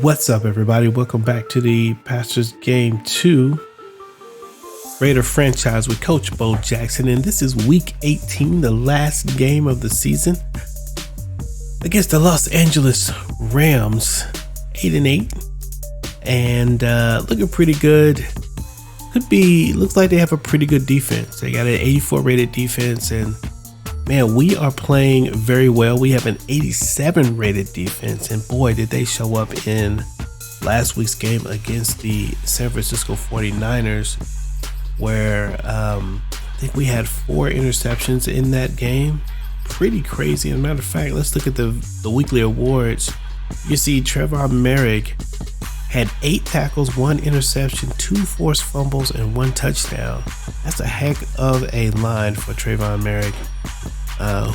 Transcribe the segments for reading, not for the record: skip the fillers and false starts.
What's up, everybody? Welcome back to the Pastors Game 2 Raider franchise with Coach Beaux Jackson. And this is week 18, the last game of the season against the Los Angeles Rams, 8-8, and looking pretty good. Looks like they have a pretty good defense. They got an 84 rated defense, and man, we are playing very well. We have an 87 rated defense, and boy, did they show up in last week's game against the San Francisco 49ers, where I think we had 4 interceptions in that game. Pretty crazy. As a matter of fact, let's look at the weekly awards. You see Trevor Moerig had 8 tackles, 1 interception, 2 forced fumbles, and 1 touchdown. That's a heck of a line for Trayvon Moerig,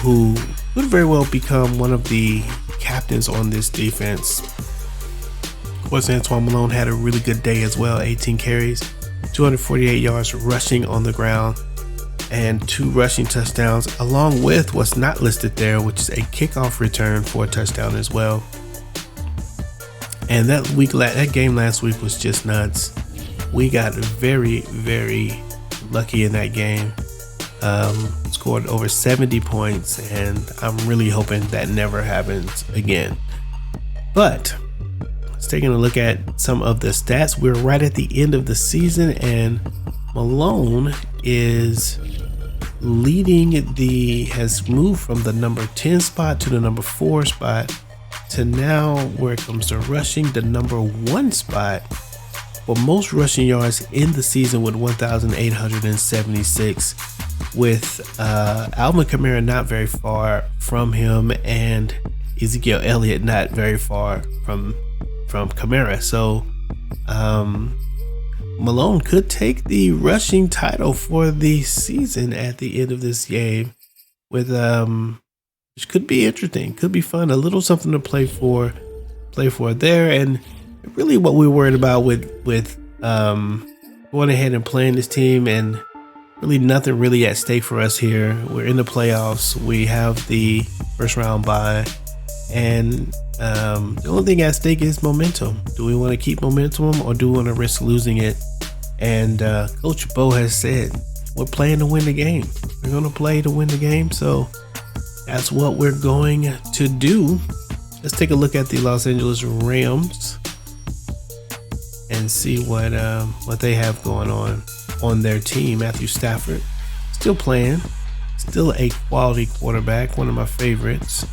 who could very well become one of the captains on this defense. Of course, Malone had a really good day as well. 18 carries, 248 yards rushing on the ground, and 2 rushing touchdowns, along with what's not listed there, which is a kickoff return for a touchdown as well. And that game last week was just nuts. We got very, very lucky in that game. Scored over 70 points, and I'm really hoping that never happens again. But let's take a look at some of the stats. We're right at the end of the season, and Malone is has moved from the number 10 spot to the number 4 spot to now, where it comes to rushing, the number 1 spot for most rushing yards in the season with 1,876, with Alvin Kamara not very far from him, and Ezekiel Elliott not very far from Kamara. So Malone could take the rushing title for the season at the end of this game, with which could be interesting, could be fun, a little something to play for there. And really what we're worried about with going ahead and playing this team, and really nothing really at stake for us here. We're in the playoffs. We have the first round bye, and the only thing at stake is momentum. Do we want to keep momentum, or do we want to risk losing it? And Coach Beaux has said, we're playing to win the game. We're going to play to win the game. So that's what we're going to do. Let's take a look at the Los Angeles Rams and see what they have going on their team. Matthew Stafford still playing, still a quality quarterback, one of my favorites.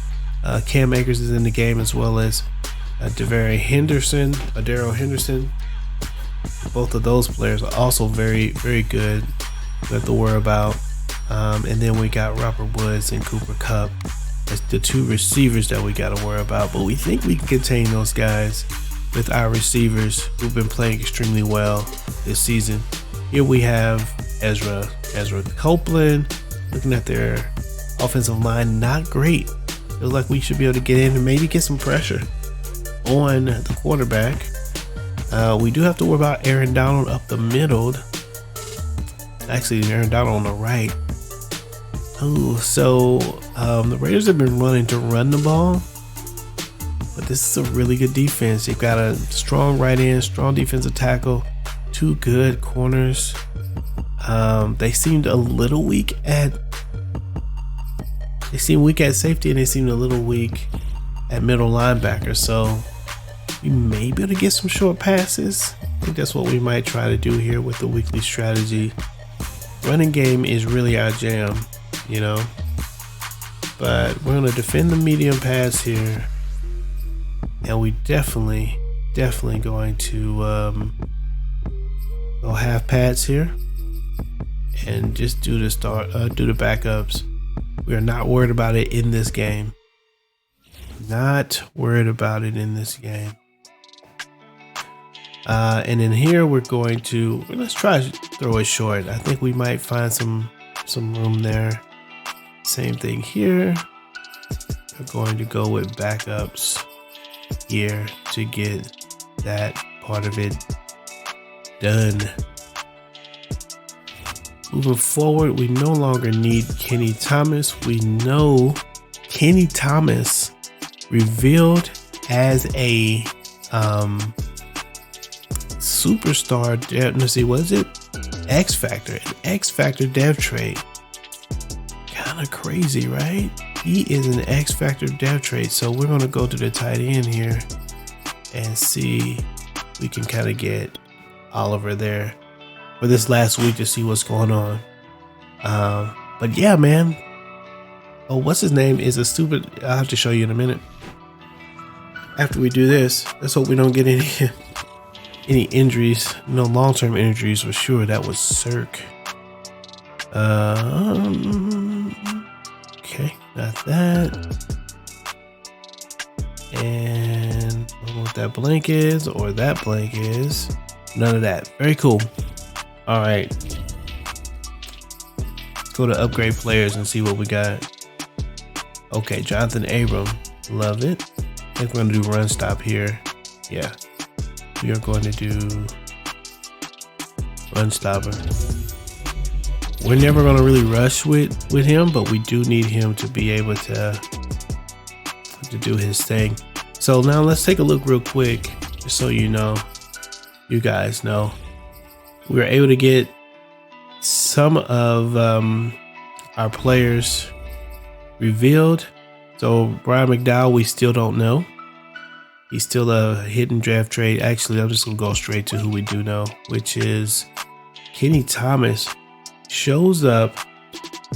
Cam Akers is in the game, as well as Darrell Henderson. Both of those players are also very, very good. We have to worry about. And then we got Robert Woods and Cooper Kupp as the 2 receivers that we got to worry about. But we think we can contain those guys with our receivers, who've been playing extremely well this season. Here we have Ezra Copeland. Looking at their offensive line, not great. Feels like we should be able to get in and maybe get some pressure on the quarterback. We do have to worry about Aaron Donald up the middle. Actually, Aaron Donald on the right. The Raiders have been running to run the ball, but this is a really good defense. You've got a strong right end, strong defensive tackle, 2 good corners. They seemed a little weak at safety, and they seemed a little weak at middle linebacker. So we may be able to get some short passes. I think that's what we might try to do here with the weekly strategy. Running game is really our jam, but we're going to defend the medium pass here, and we definitely going to go half pads here and just do the backups. We are not worried about it in this game. And in here let's try to throw it short. I think we might find some room there. Same thing here. We're going to go with backups here to get that part of it done. Moving forward, we no longer need Kenny Thomas. We know Kenny Thomas revealed as a superstar dev. Let's see, what is it? X Factor. An X Factor dev trade. Kind of crazy, right? He is an X Factor dev trade. So we're gonna go to the tight end here and see if we can kind of get Oliver there for this last week to see what's going on. But yeah, man. Oh, what's his name is a stupid. I'll have to show you in a minute. After we do this, let's hope we don't get any injuries. No long-term injuries for sure. That was Cirque. Okay, got that. And I don't know what that blank is or that blank is. None of that. Very cool. All right. Let's go to upgrade players and see what we got. Okay, Jonathan Abram. Love it. I think we're going to do run stop here. Yeah. We are going to do run stopper. We're never going to really rush with him, but we do need him to be able to do his thing. So now let's take a look real quick, just so you know, you guys know. We were able to get some of our players revealed. So Brian McDowell, we still don't know. He's still a hidden draft trade. Actually, I'm just gonna go straight to who we do know, which is Kenny Thomas. Shows up.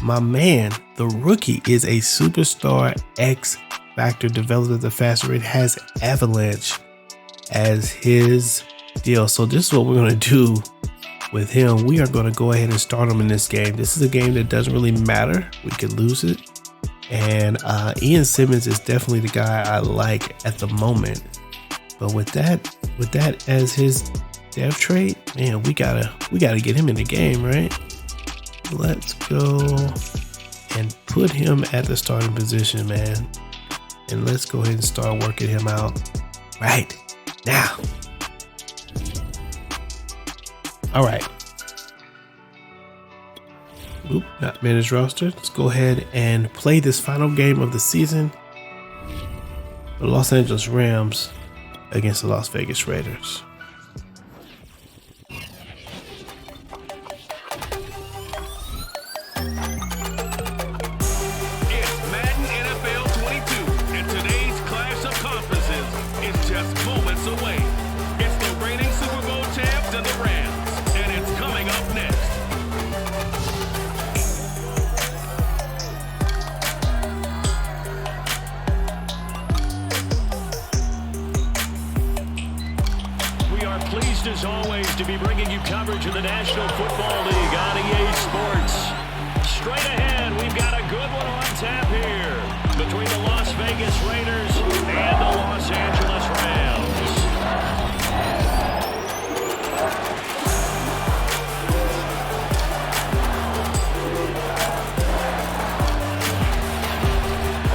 My man, the rookie, is a superstar X Factor developed at the faster rate, has Avalanche as his deal. So this is what we're gonna do with him. We are gonna go ahead and start him in this game. This is a game that doesn't really matter. We could lose it. And Ian Simmons is definitely the guy I like at the moment. But with that as his dev trade, man, we gotta get him in the game, right? Let's go and put him at the starting position, man. And let's go ahead and start working him out right now. All right. Oop, not managed roster. Let's go ahead and play this final game of the season. The Los Angeles Rams against the Las Vegas Raiders. Pleased as always to be bringing you coverage of the National Football League on EA Sports. Straight ahead, we've got a good one on tap here between the Las Vegas Raiders and the Los Angeles Rams.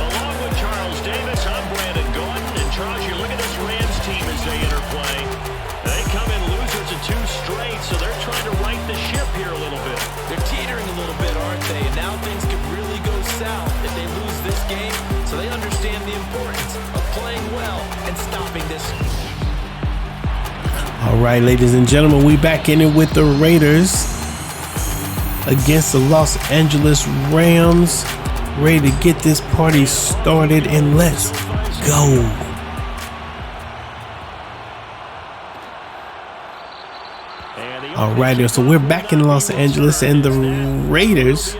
Along with Charles Davis, I'm Brandon Gordon. And Charles, you look at this Rams team as they interplay. They come in losers of 2 straight, so they're trying to right the ship here a little bit. They're teetering a little bit, aren't they? And now things could really go south if they lose this game. So they understand the importance of playing well and stopping this. All right, ladies and gentlemen, we back in it with the Raiders against the Los Angeles Rams. Ready to get this party started, and let's go. Alrighty, so we're back in Los Angeles, and the Raiders,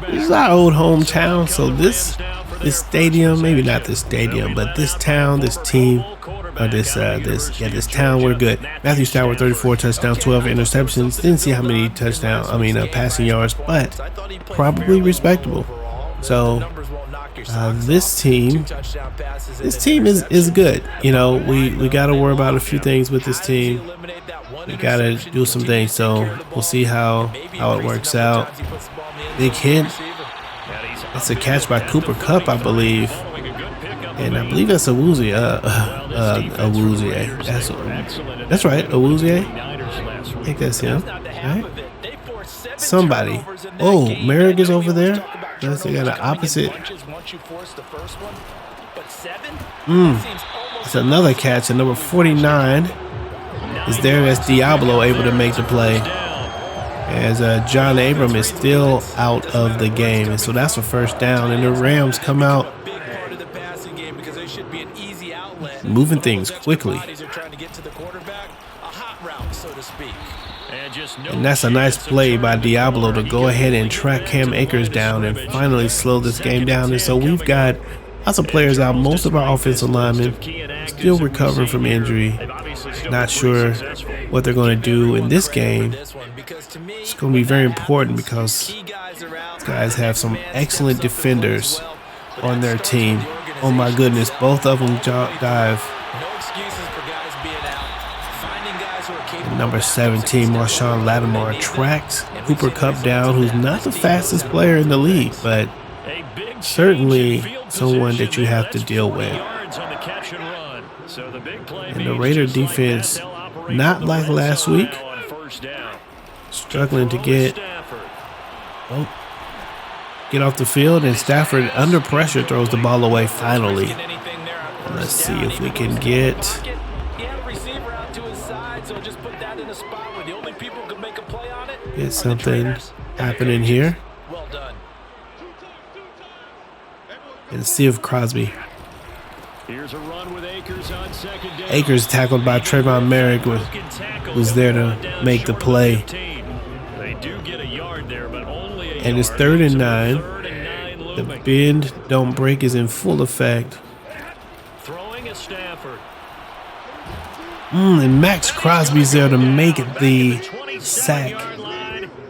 this is our old hometown. So this stadium, maybe not this stadium, but this town, this team, this town, we're good. Matthew Stafford, 34 touchdowns, 12 interceptions. Didn't see how many passing yards, but probably respectable. So this team is good. You know, we got to worry about a few things with this team. We got to do some things, so we'll see how it works out. Big hit. That's a catch by Cooper Kupp, I believe. And I believe that's Awuzie. That's right, Awuzie. I think that's him. Right? Somebody. Oh, Moerig is over there. They got an opposite. It's another catch, and number 49 is there. That's Diablo able to make the play. As John Abram is still out of the game. And so that's a first down. And the Rams come out moving things quickly. And that's a nice play by Diablo to go ahead and track Cam Akers down and finally slow this game down. And so we've got lots of players out. Most of our offensive linemen still recovering from injury. Not sure what they're going to do in this game. It's going to be very important because these guys have some excellent defenders on their team. Oh my goodness, both of them dive. And number 17, Marshawn Lattimore tracks Cooper Kupp down, who's not the fastest player in the league, but certainly someone that you have to deal with. And the Raider defense, not like last week, struggling to get off the field, and Stafford under pressure throws the ball away finally. Let's see if we can get something happening here. And see if Crosby. Akers tackled by Trayvon Moerig, who's there to make the play. And it's 3rd and 9. The bend don't break is in full effect. And Max Crosby's there to make the sack.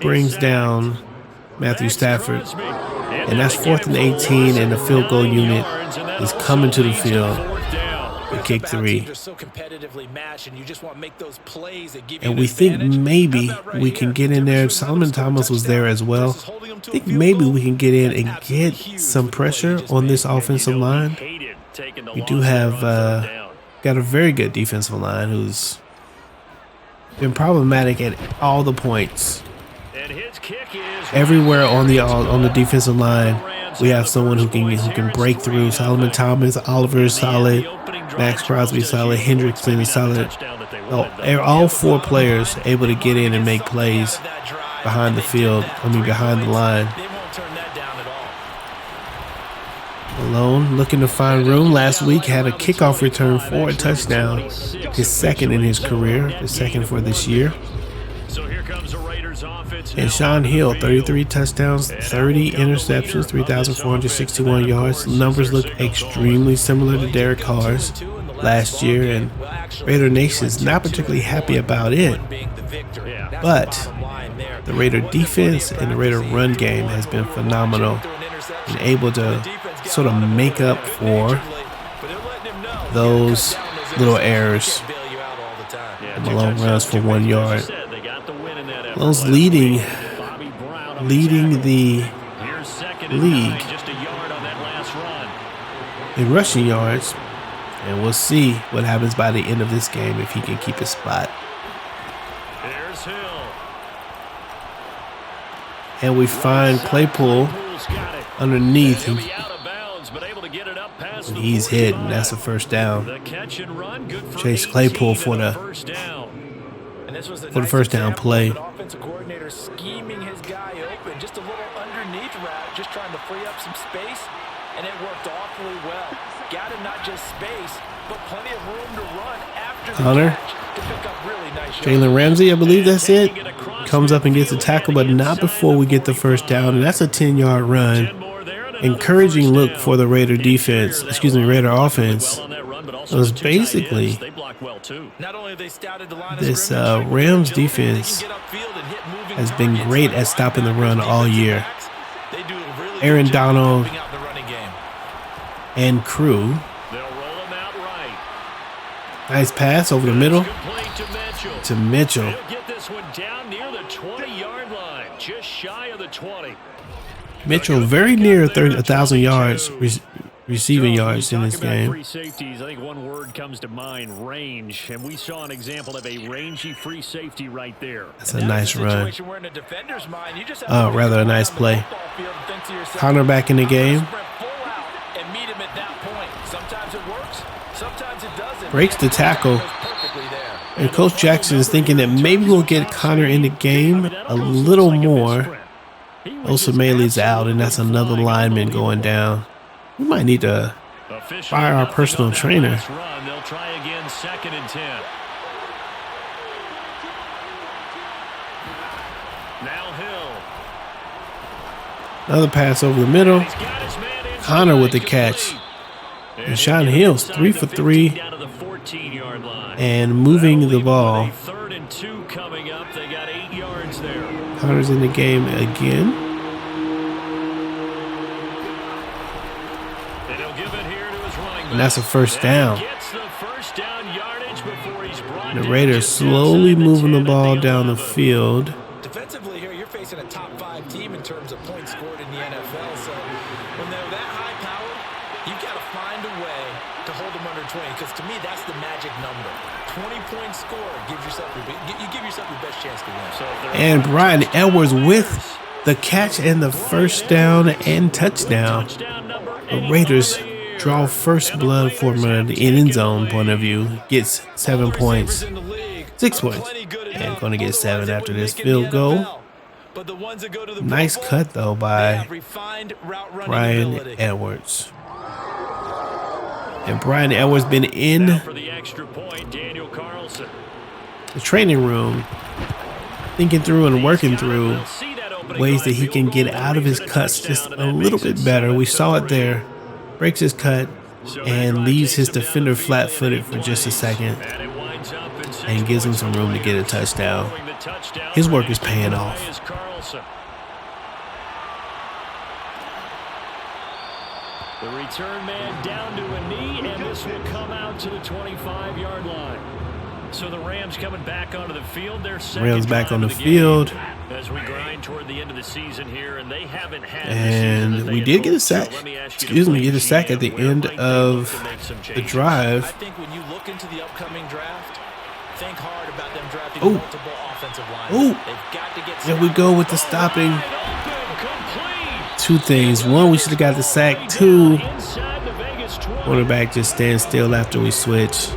Brings down Matthew Stafford. And that's 4th and 18, and the field goal unit is coming to the field. The kick 3. And we think maybe we can get in there. Solomon Thomas was there as well. I think maybe we can get in and get some pressure on this offensive line. We do have got a very good defensive line who's been problematic at all the points. Everywhere on the defensive line, we have someone who can break through. Solomon Thomas, Oliver is solid, Max Crosby is solid, Hendrickson is solid. All 4 players able to get in and make plays behind the line. Malone looking to find room. Last week had a kickoff return for a touchdown, his 2nd in his career, the 2nd for this year. And Sean Hill, 33 touchdowns, 30 interceptions, 3,461 yards. Numbers look extremely similar to Derek Carr's last year, and Raider Nation's not particularly happy about it. But the Raider defense and the Raider run game has been phenomenal and able to sort of make up for those little errors. And Malone runs for 1 yard. Malone's leading the league in rushing yards, and we'll see what happens by the end of this game if he can keep his spot. And we find Claypool underneath him. And he's hit, and that's a first down. Chase Claypool for the first down play. Offensive coordinator scheming his guy open, just a little underneath route, just trying to free up some space, and it worked awfully well. Got him not just space, but plenty of room to run after the catch to pick up really nice shots. Jalen Ramsey, I believe that's it. Comes up and gets a tackle, but not before we get the first down, and that's a 10-yard run. Encouraging look for the Raider offense. It was basically this Rams defense has been great at stopping the run all year. Aaron Donald and crew. Nice pass over the middle to Mitchell. Mitchell very near 1,000 yards receiving yards in this game. Free safeties, I think one word comes to mind: range, and we saw an example of a rangy free safety right there. That's a nice run. Rather a nice play. Connor back in the game. it works. Sometimes it doesn't. Breaks the tackle. And Coach Jackson is thinking that maybe we'll get Connor in the game a little more. Osamele's out, and that's another lineman going down. We might need to fire our personal trainer. They'll try again, 2nd and 10. Now Hill. Another pass over the middle. Connor with the catch. And Sean Hill's 3 for 3 and moving the ball. 3rd and 2 coming up. They got 8 yards there. Connor's in the game again. And that's a first down. The Raiders slowly moving the ball down the field. Defensively here, you're facing a top 5 team in terms of points scored in the NFL. So when they're that high powered, you've got to find a way to hold them under 20. Because to me, that's the magic number. 20 points scored gives yourself your best chance to win. And Brian Edwards with the catch and the first down and touchdown. The Raiders draw first blood from the end zone point of view. Gets 7 points. 6 points. And going to get 7 after this field goal. Nice cut, though, by Brian Edwards. And Brian Edwards been in the training room, thinking through and working through ways that he can get out of his cuts just a little bit better. We saw it there. Breaks his cut and leaves his defender flat-footed for just a second and gives him some room to get a touchdown. His work is paying off. The return man down to a knee, and this will come out to the 25-yard line. So the Rams coming back onto the field. Rams back on the field. As we grind toward the end of the season here, and they haven't had. And we did get a sack. Excuse me, get a sack at the end of the drive. I think when you look into the upcoming draft, think hard about them drafting multiple offensive linemen. They've got to get. There we go with the stopping. 2 things. 1, we should have got the sack. 2, quarterback just stands still after we switch.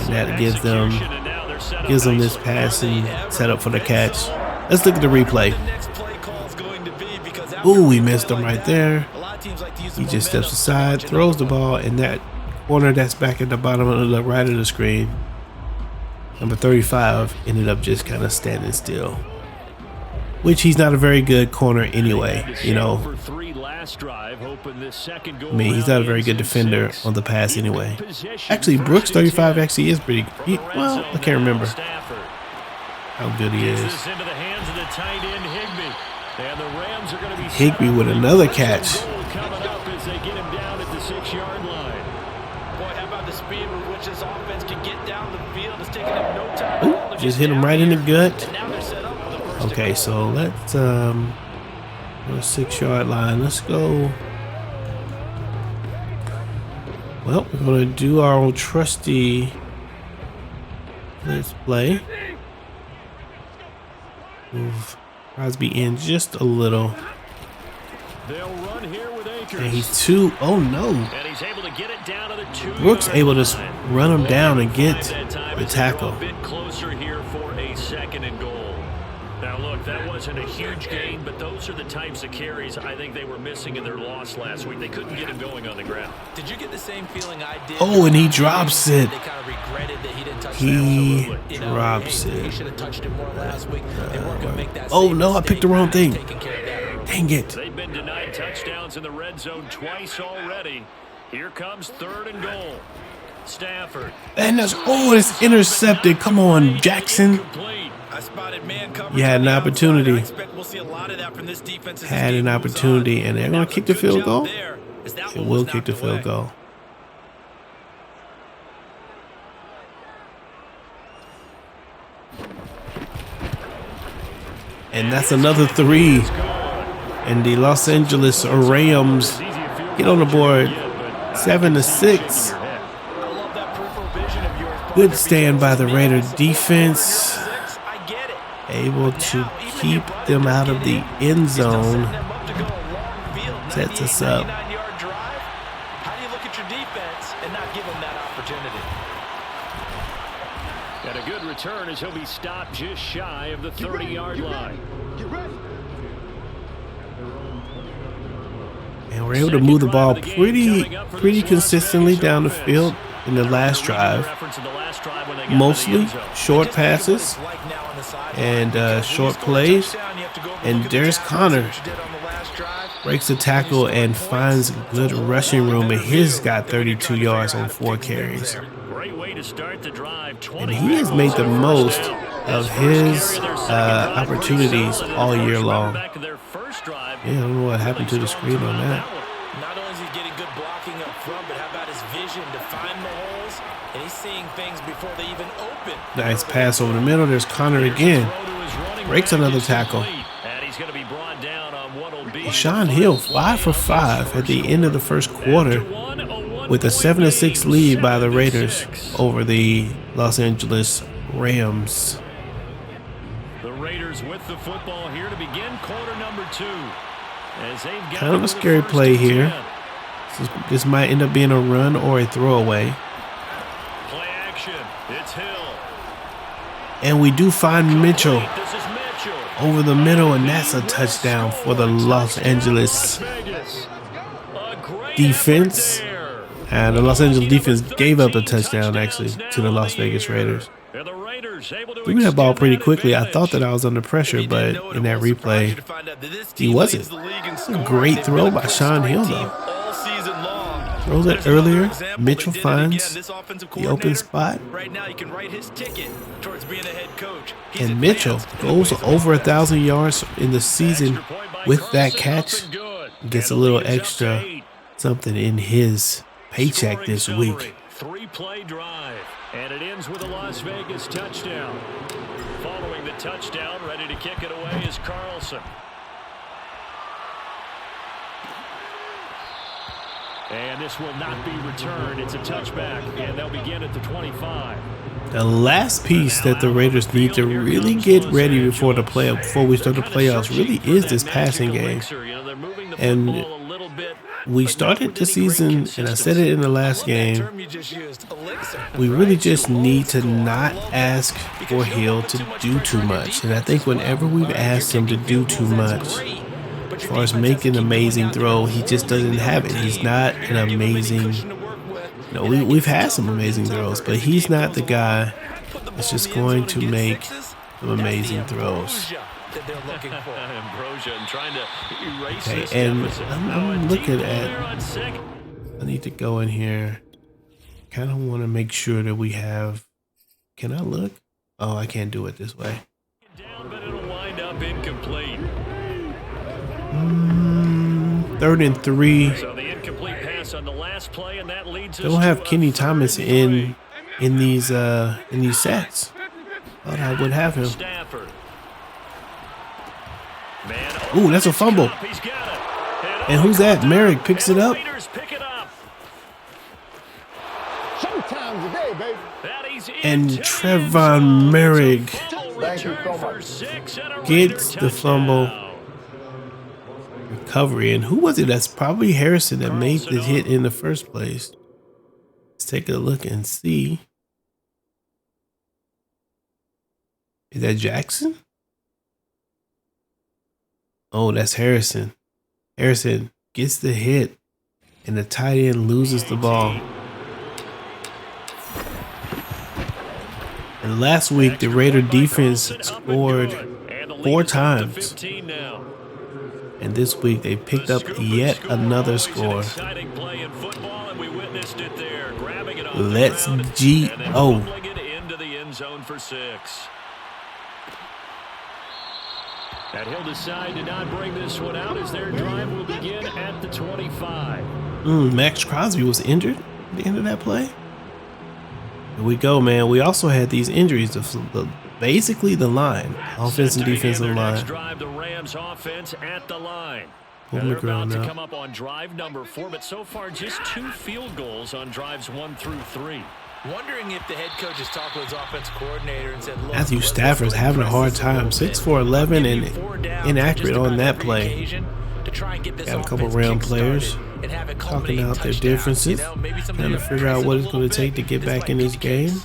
And that gives them this pass and set up for the catch. Let's look at the replay. Ooh, we missed him right there. He just steps aside, throws the ball, and that corner that's back at the bottom of the right of the screen, number 35, ended up just kind of standing still. Which he's not a very good corner anyway, you know. I mean, he's not a very good defender on the pass anyway. Actually, Brooks 35 actually is pretty. Well, I can't remember how good he is. Higbee with another catch. Ooh, just hit him right in the gut. Okay, so let's the 6-yard line. Let's go. Well, we're gonna do our old trusty. Let's play. Move Crosby in just a little. And he's 2. Oh no! Brooks able to run him down and get the tackle. Now look, that wasn't a huge gain, but those are the types of carries I think they were missing in their loss last week. They couldn't get him going on the ground. Did you get the same feeling I did? Oh, and he drops it. They kind of regretted that he didn't touch He drops it. He should have touched it more last week. They weren't going to make that. Oh no, I picked the wrong thing. Dang it. They've been denied touchdowns in the red zone twice already. Here comes 3rd and goal. Stafford. And that's, it's intercepted. Come on, Jackson. You had an opportunity. Had an opportunity, and they're going to kick the field goal. It will kick the field goal. And that's another 3. And the Los Angeles Rams get on the board 7-6. Good stand by the Raider defense. Able to keep them out of the end zone. Sets us up. How do you look at your defense pass and not give him that opportunity. And a good return as he'll be stopped just shy of the 30-yard line. And we're able to move the ball pretty consistently down the field in the last drive. Mostly short passes and short plays. And there's Connor. Breaks the tackle and finds good rushing room. And he's got 32 yards on 4 carries. And he has made the most of his opportunities all year long. Yeah, I don't know what happened to the screen on that. Not only is he getting good blocking up front, but how about his vision to find the holes? And he's seeing things before they even open. Nice pass over the middle. There's Connor again. Breaks another tackle. Sean Hill 5 for 5 at the end of the first quarter with a 7-6 lead by the Raiders over the Los Angeles Rams. The Raiders with the football here to begin quarter number 2. Kind of a scary play here. This might end up being a run or a throwaway. Play action. It's Hill. And we do find Mitchell over the middle, and that's a touchdown for the Los Angeles defense. And the Los Angeles defense gave up the touchdown, actually, to the Las Vegas Raiders. Threw that ball pretty quickly. I thought that I was under pressure, but in that replay, he wasn't. A great throw by Sean Hill, though. Throws it earlier. Mitchell finds the open spot. And Mitchell goes over 1,000 yards in the season with that catch. Gets a little extra something in his paycheck this week. 3-play drive, and it ends with a Las Vegas touchdown. Following the touchdown, ready to kick it away is Carlson. And this will not be returned. It's a touchback, and they'll begin at the 25. The last piece that the Raiders need to really get ready before we start the playoffs really is this passing game. And we started the season, and I said it in the last game, we really just need to not ask for Hill to do too much. And I think whenever we've asked him to do too much, as far as making an amazing throw, he just doesn't have it. He's not an amazing... No, we've had some amazing throws, but he's not the guy that's just going to make some amazing throws. Okay, and I'm looking at... I need to go in here. Kind of want to make sure that we have... Can I look? Oh, I can't do it this way. But it'll wind up incomplete. 3rd and 3. So the incomplete pass on the last play, and that leads us Don't have Kenny Thomas in these sets. Thought I would have him. Ooh, that's a fumble. And who's that? Moerig picks it up. And Trevon Moerig gets the fumble recovery. And who was it? That's probably Harrison that made the hit in the first place. Let's take a look and see. Is that Jackson? Oh, that's Harrison. Harrison gets the hit, and the tight end loses the ball. And last week, the Raider defense scored 4 times. And this week, they picked up yet another score. Let's G-O. And he'll decide to not bring this one out as their drive will begin at the 25. Max Crosby was injured at the end of that play. Here we go, man. We also had these injuries. Basically, the line, offense and defensive line. Drive the Rams offense at the line. They're about to come up on drive number 4, but so far just 2 field goals on drives 1 through 3. Wondering if the head coach has talked with his offensive coordinator and said, look, Matthew Stafford's having a hard time. 6 for 11 and inaccurate on that play. to try and get this Got a couple offense round players kick-started and have it talking culminate in out their touchdowns. differences, You know, maybe some of trying to them figure out what it's a going to little take to bit. get back in this game.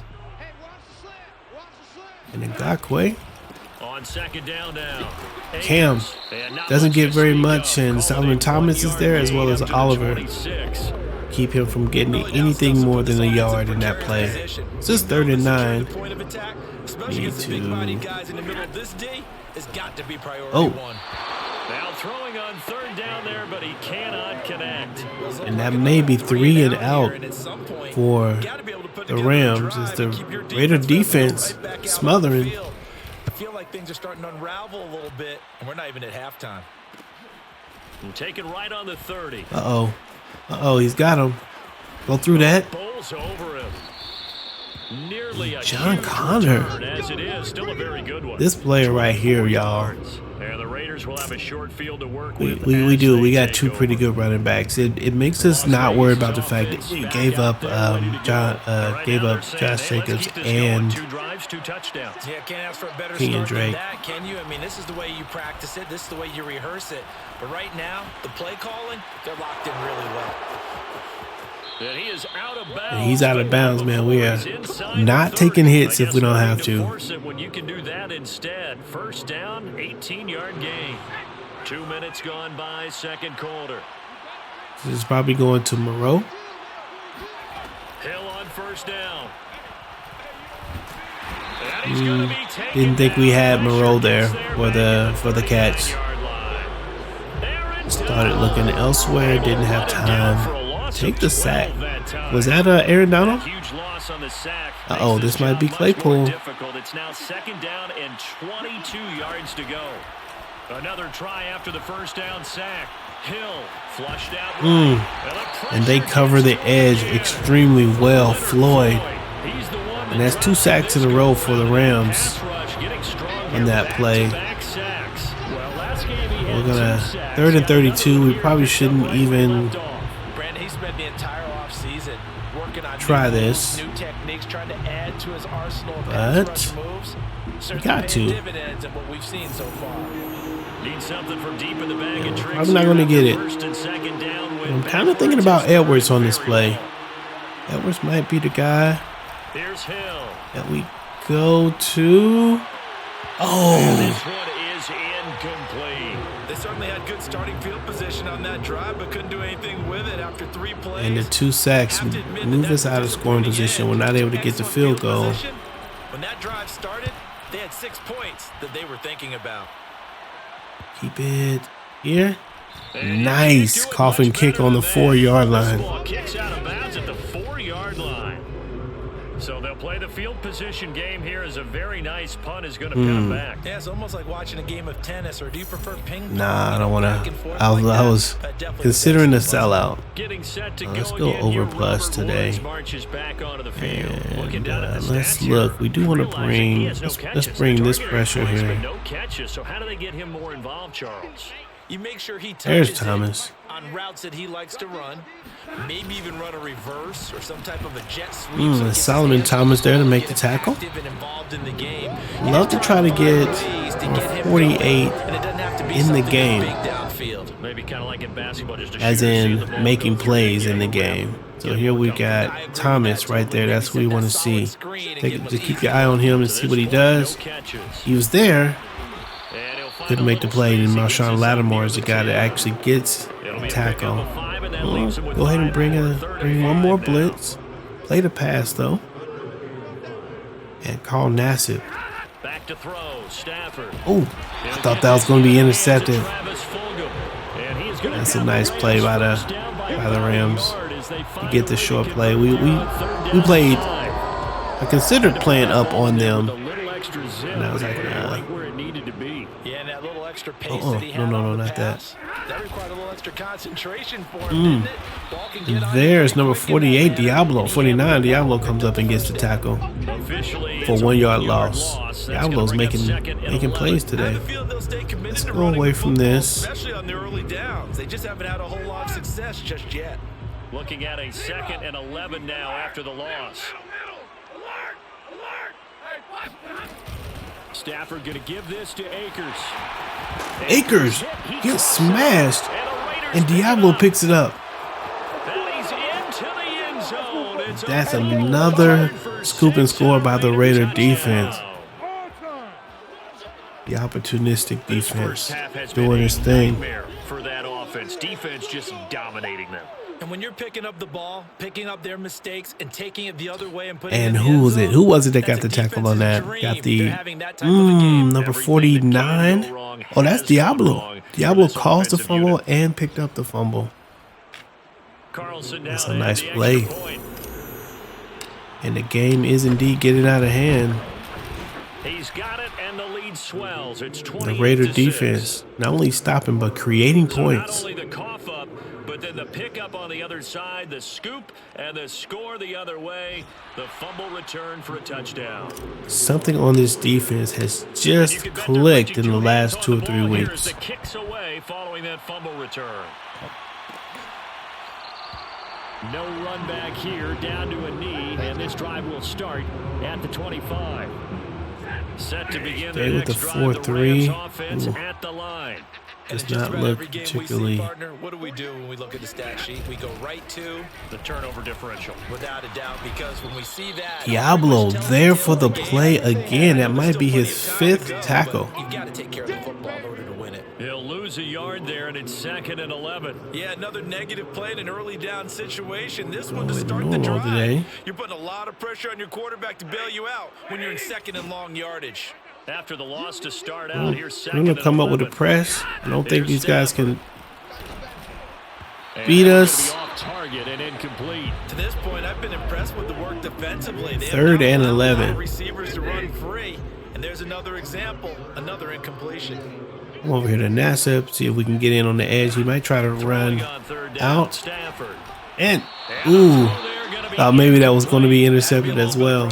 And then Ngakwe. On second down now. Cam doesn't get very much, and Solomon Thomas is there as well as Oliver. Keep him from getting anything more than a yard in that play. It's just 3rd and 9. Need to. Oh. Now throwing on 3rd down there, but he cannot connect. And that may be 3 and out for the Rams as the Raider defense smothering. I feel like things are starting to unravel a little bit, and we're not even at halftime. And taken right on the 30. Uh-oh, he's got him. Go through that. Bowles over him. Nearly a John Connor. As it is, still a very good one. This player right here, y'all. And the Raiders will have a short field to work We with. do. We got 2 pretty good running backs. It makes us not worry about the fact that we gave up Josh Jacobs and 2 drives, 2 touchdowns. Yeah, can't ask for a better Kenyon start than Drake. that, can you? I mean, this is the way you practice it. This is the way you rehearse it. But right now, the play calling, they're locked in really well. And he is out of bounds. And he's out of bounds, man. We are not taking hits if we don't have to. Force it when you can do that instead. 1st down, 18-yard gain. 2 minutes gone by, 2nd quarter. This is probably going to Moreau. Hill on 1st down. And he's gonna be taken Didn't think we had down. Moreau there for the catch. Started looking elsewhere. Didn't have time. Take the sack. Was that Aaron Donald? Uh-oh, this might be Claypool. It's now 2nd down and 22 yards to go. Another try after the 1st down sack. Hill flushed out. And they cover the edge extremely well. Floyd. And that's 2 sacks in a row for the Rams on that play. We're gonna 3rd and 32. We probably shouldn't even try this, but we got to. Probably not going to get it. I'm kind of thinking about Edwards on this play. Edwards might be the guy that we go to. Oh. They certainly had good starting field position on that drive, but couldn't do anything with it after 3 plays. And the 2 sacks move us out of scoring position. We're not able to get the field goal. When that drive started, they had 6 points that they were thinking about. Keep it here. Nice coffin kick on the 4-yard line. Kicks out of bounds at the 4-yard line. So they'll play the field position game here as a very nice punt is going to come back. Yeah, it's almost like watching a game of tennis, or do you prefer ping pong? Nah, I don't want to. I was considering a sellout. Let's go over plus today. And let's look. We do want to bring. Let's bring this pressure here. So how do they get him more involved, Charles? You make sure he There's touches Thomas. on routes that he likes to run. Maybe even run a reverse or some type of a jet sweep. Is Solomon Thomas there to make the tackle? Love to try to get 48 in the game, Maybe kind of like in basketball, just as in making plays in the game. So here we got Thomas right there. That's what we want to see. Just keep your eye on him and see what he does. He was there. Couldn't make the play, and Marshawn Lattimore is the guy that actually gets the tackle. Go ahead and bring one more blitz. Play the pass though, and call Nassib. Back to throw, Stafford. Oh, I thought that was going to be intercepted. That's a nice play by the Rams to get the short play. We played. I considered playing up on them, and I was like, nah. Yeah, and that little extra pace that he had No, not that. That required a little extra concentration for him, didn't it? Ball can get on There's number 48, Diablo. 49, Diablo comes up and gets the tackle for 1 yard loss. Diablo's making plays today. Let's go away from this. especially on the early downs. They just haven't had a whole lot of success just yet. Looking at a 2nd and 11 now after the loss. Stafford going to give this to Akers. Akers gets smashed, and Diablo picks it up. That's another scoop and score by the Raider defense. The opportunistic defense doing its thing. For that offense, defense just dominating them. And when you're picking up the ball, picking up their mistakes, and taking it the other way and putting And it in who the was end it? zone, Who was it that got that's the a tackle on that? defense's Got dream. the They're having that type of a game. number 49. Oh, that's Diablo. Diablo caused the fumble and picked up the fumble. That's a nice play. And the game is indeed getting out of hand. He's got it, and the lead swells. It's The Raider defense not only stopping but creating points. Not only the cough up, but then the pickup on the other side, the scoop, and the score the other way. The fumble return for a touchdown. Something on this defense has just clicked in the last 2 or 3 weeks. Here's the kicks away following that fumble return. No run back here, down to a knee, and this drive will start at the 25. Set to begin the with the next drive, 4-3. the Rams offense at the line. Does not look particularly. What do we do when we look at the stat sheet? We go right to The turnover differential. without a doubt, because when we see that, Diablo there for the play again. That might be his 5th tackle. You've got to take care of the football in order to win it. He'll lose a yard there, and it's 2nd and 11. Yeah, another negative play in an early down situation. This one to Going start the normal drive. today. You're putting a lot of pressure on your quarterback to bail you out when you're in 2nd and long yardage. After the loss to start out, here's 2nd We're going and to come up with a 11. press. I don't think these guys can And beat that's us. gonna be off target and incomplete. To this point, I've been impressed with the work defensively. They have 3rd not and allowed 11. Receivers to run free, and there's another example, another incompletion. I'm over here to Nassib, see if we can get in on the edge. He might try to run On 3rd down, out. Stafford. And, ooh, maybe that was going to be intercepted as well.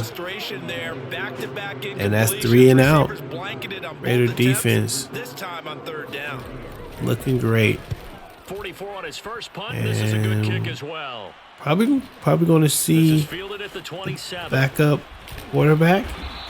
And that's 3 and out. Raider defense This time on 3rd down. looking great. 44 on his first punt. This is a good And kick as well. Probably going to This is see fielded at the 27. backup quarterback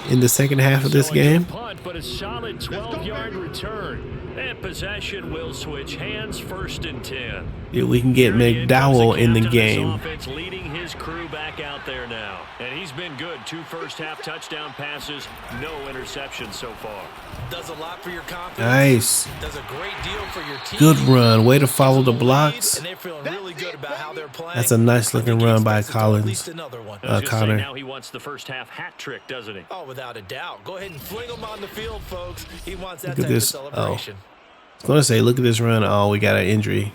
in the second half of this game. Punt, but a solid 12-yard return. And possession will switch hands, 1st and 10. If we can get McDowell in the game. Offense leading his crew back out there now. And he's been good. 2 first-half touchdown passes, no interceptions so far. Does a lot for your confidence. Nice. Does a great deal for your team. Good run. Way to follow the blocks. And they're feeling really good about how they're playing. That's a nice looking run by At Collins. least another one. I was gonna say, Connor. now he wants the first-half hat trick, doesn't he? Oh, without a doubt. Go ahead and fling them on the field, folks. He wants that Look at type this. of celebration. I was going to say, look at this run. Oh, we got an injury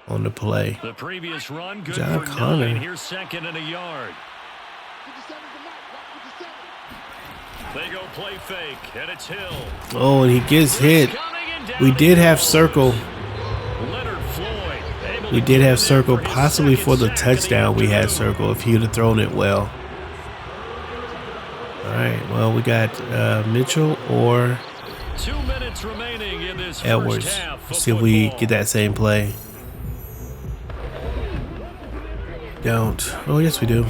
on the play. The previous run, good John for Connor. 9. Here's 2nd and a yard. They go play fake, and it's Hill. Oh, and he gets hit. We did have circle. Leonard Floyd. We did have circle, possibly for the touchdown. We had circle if he would have thrown it well. All right. Well, we got Mitchell or 2 minutes remaining in this Edwards. first half. See if we get that same play. Don't. Oh, yes, we do.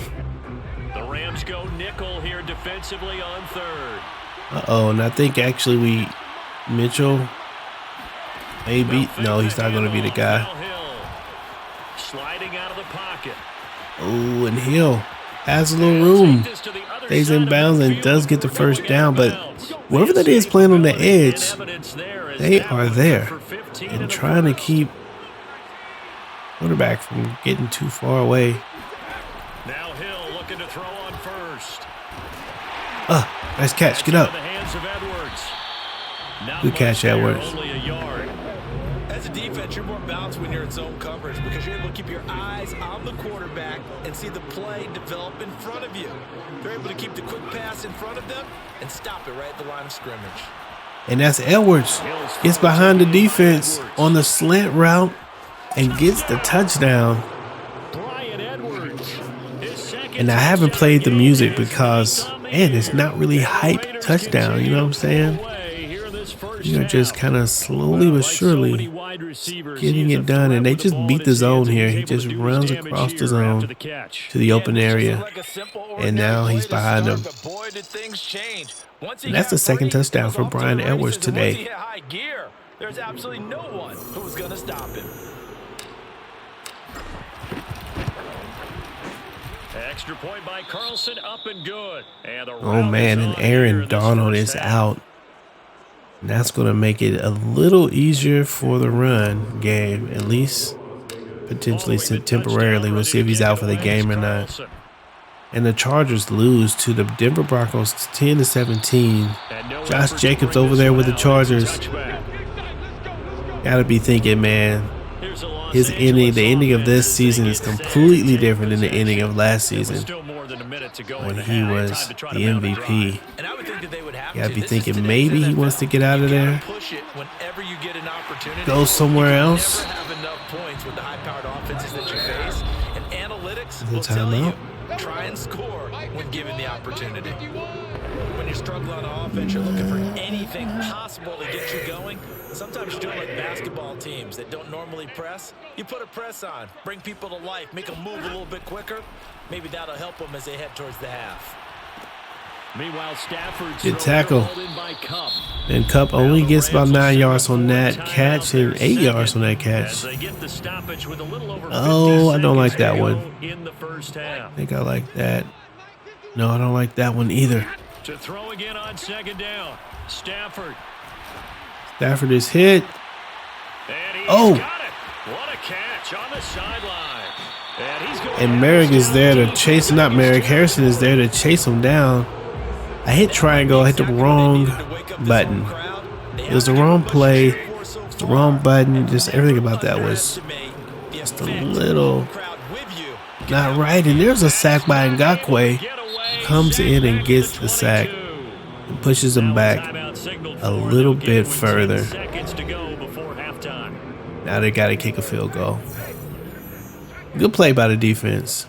The Rams go nickel here defensively on 3rd. Uh-oh, and I think actually Mitchell maybe. No, he's not going to be the guy. Hill sliding out of the pocket. Oh, and Hill has a little room. Stays in bounds and does get the first down, but whoever that is playing on the edge, they are there and trying to keep quarterback from getting too far away. Now Hill looking to throw on 1st. Nice catch. Get up. The hands of Edwards. Not Good much catch, there, Edwards. Only a yard. As a defense, you're more balanced when you're in zone coverage because you're able to keep your eyes on the quarterback and see the play develop in front of you. They're able to keep the quick pass in front of them and stop it right at the line of scrimmage. And that's Edwards. Gets behind the defense on the slant route and gets the touchdown. Brian Edwards. And I haven't played the music because, man, it's not really hype touchdown. You know what I'm saying? You're just kind of slowly but surely wide receivers. Getting it done, and they just beat the zone here. He just runs across the zone to the open area, and now he's behind him. And that's the second touchdown for Brian Edwards today. There's absolutely no one who's going to stop him. Extra point by Carlson, up and good. And oh man, and Aaron Donald is out. And that's going to make it a little easier for the run game, at least potentially temporarily. We'll see if he's out for the game or not. And the Chargers lose to the Denver Broncos 10-17. Josh Jacobs over there with the Chargers. Gotta be thinking, man, his ending, the ending of this season is completely different than the ending of last season when he was the MVP. You gotta be thinking maybe he wants to get out of there, go somewhere else. The timeout. Try and score when given the opportunity. When you're struggling on offense, you're looking for anything possible to get you going. Sometimes you're doing like basketball teams that don't normally press. You put a press on, bring people to life, make them move a little bit quicker. Maybe that'll help them as they head towards the half. Meanwhile, Stafford good tackle. And Cup only gets about 9 yards on that catch and 8 yards on that catch. Oh, I don't like that one. I think I like that. No, I don't like that one either. To throw again on second down. Stafford is hit. Oh. What a catch on the sideline. And Moerig is there to chase, not Moerig, Harrison is there to chase him down. I hit triangle, I hit the wrong button. It was the wrong play, the wrong button, just everything about that was just a little not right. And there's a sack by Ngakoue, comes in and gets the sack and pushes him back a little bit further. Now they got to kick a field goal. Good play by the defense.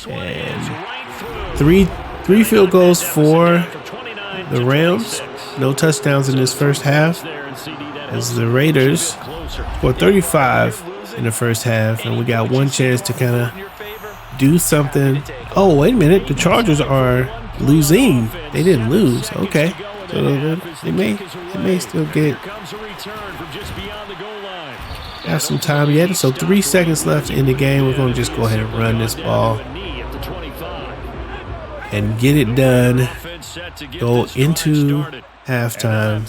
And three field goals for the Rams. No touchdowns in this first half, as the Raiders scored 35 in the first half, and we got one chance to kind of do something. Oh, wait a minute. The Chargers are losing. They didn't lose. Okay. So they may still have some time yet. So 3 seconds left in the game. We're going to just go ahead and run this ball and get it done. Go into halftime.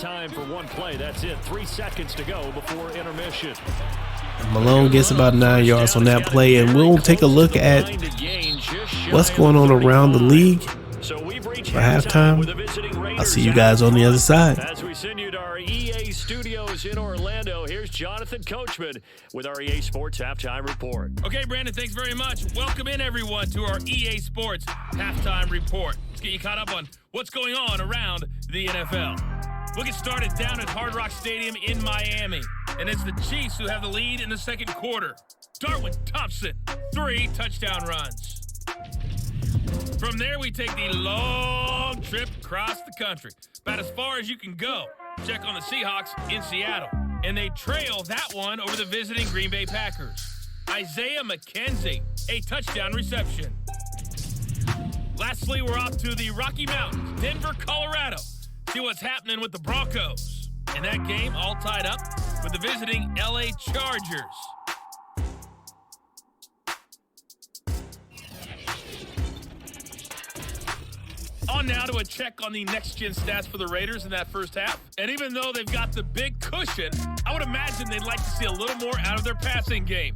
Malone gets about 9 yards on that play, and we'll take a look at what's going on around the league for halftime. I'll see you guys on the other side. As we send you to our EA studios in Orlando, here's Jonathan Coachman with our EA Sports Halftime Report. Okay, Brandon, thanks very much. Welcome in, everyone, to our EA Sports Halftime Report. Let's get you caught up on what's going on around the NFL. We'll get started down at Hard Rock Stadium in Miami. And it's the Chiefs who have the lead in the second quarter. Darwin Thompson, 3 touchdown runs. From there, we take the long trip across the country, about as far as you can go. Check on the Seahawks in Seattle. And they trail that one over the visiting Green Bay Packers. Isaiah McKenzie, a touchdown reception. Lastly, we're off to the Rocky Mountains, Denver, Colorado. See what's happening with the Broncos. And that game all tied up with the visiting LA Chargers. On now to a check on the next-gen stats for the Raiders in that first half. And even though they've got the big cushion, I would imagine they'd like to see a little more out of their passing game.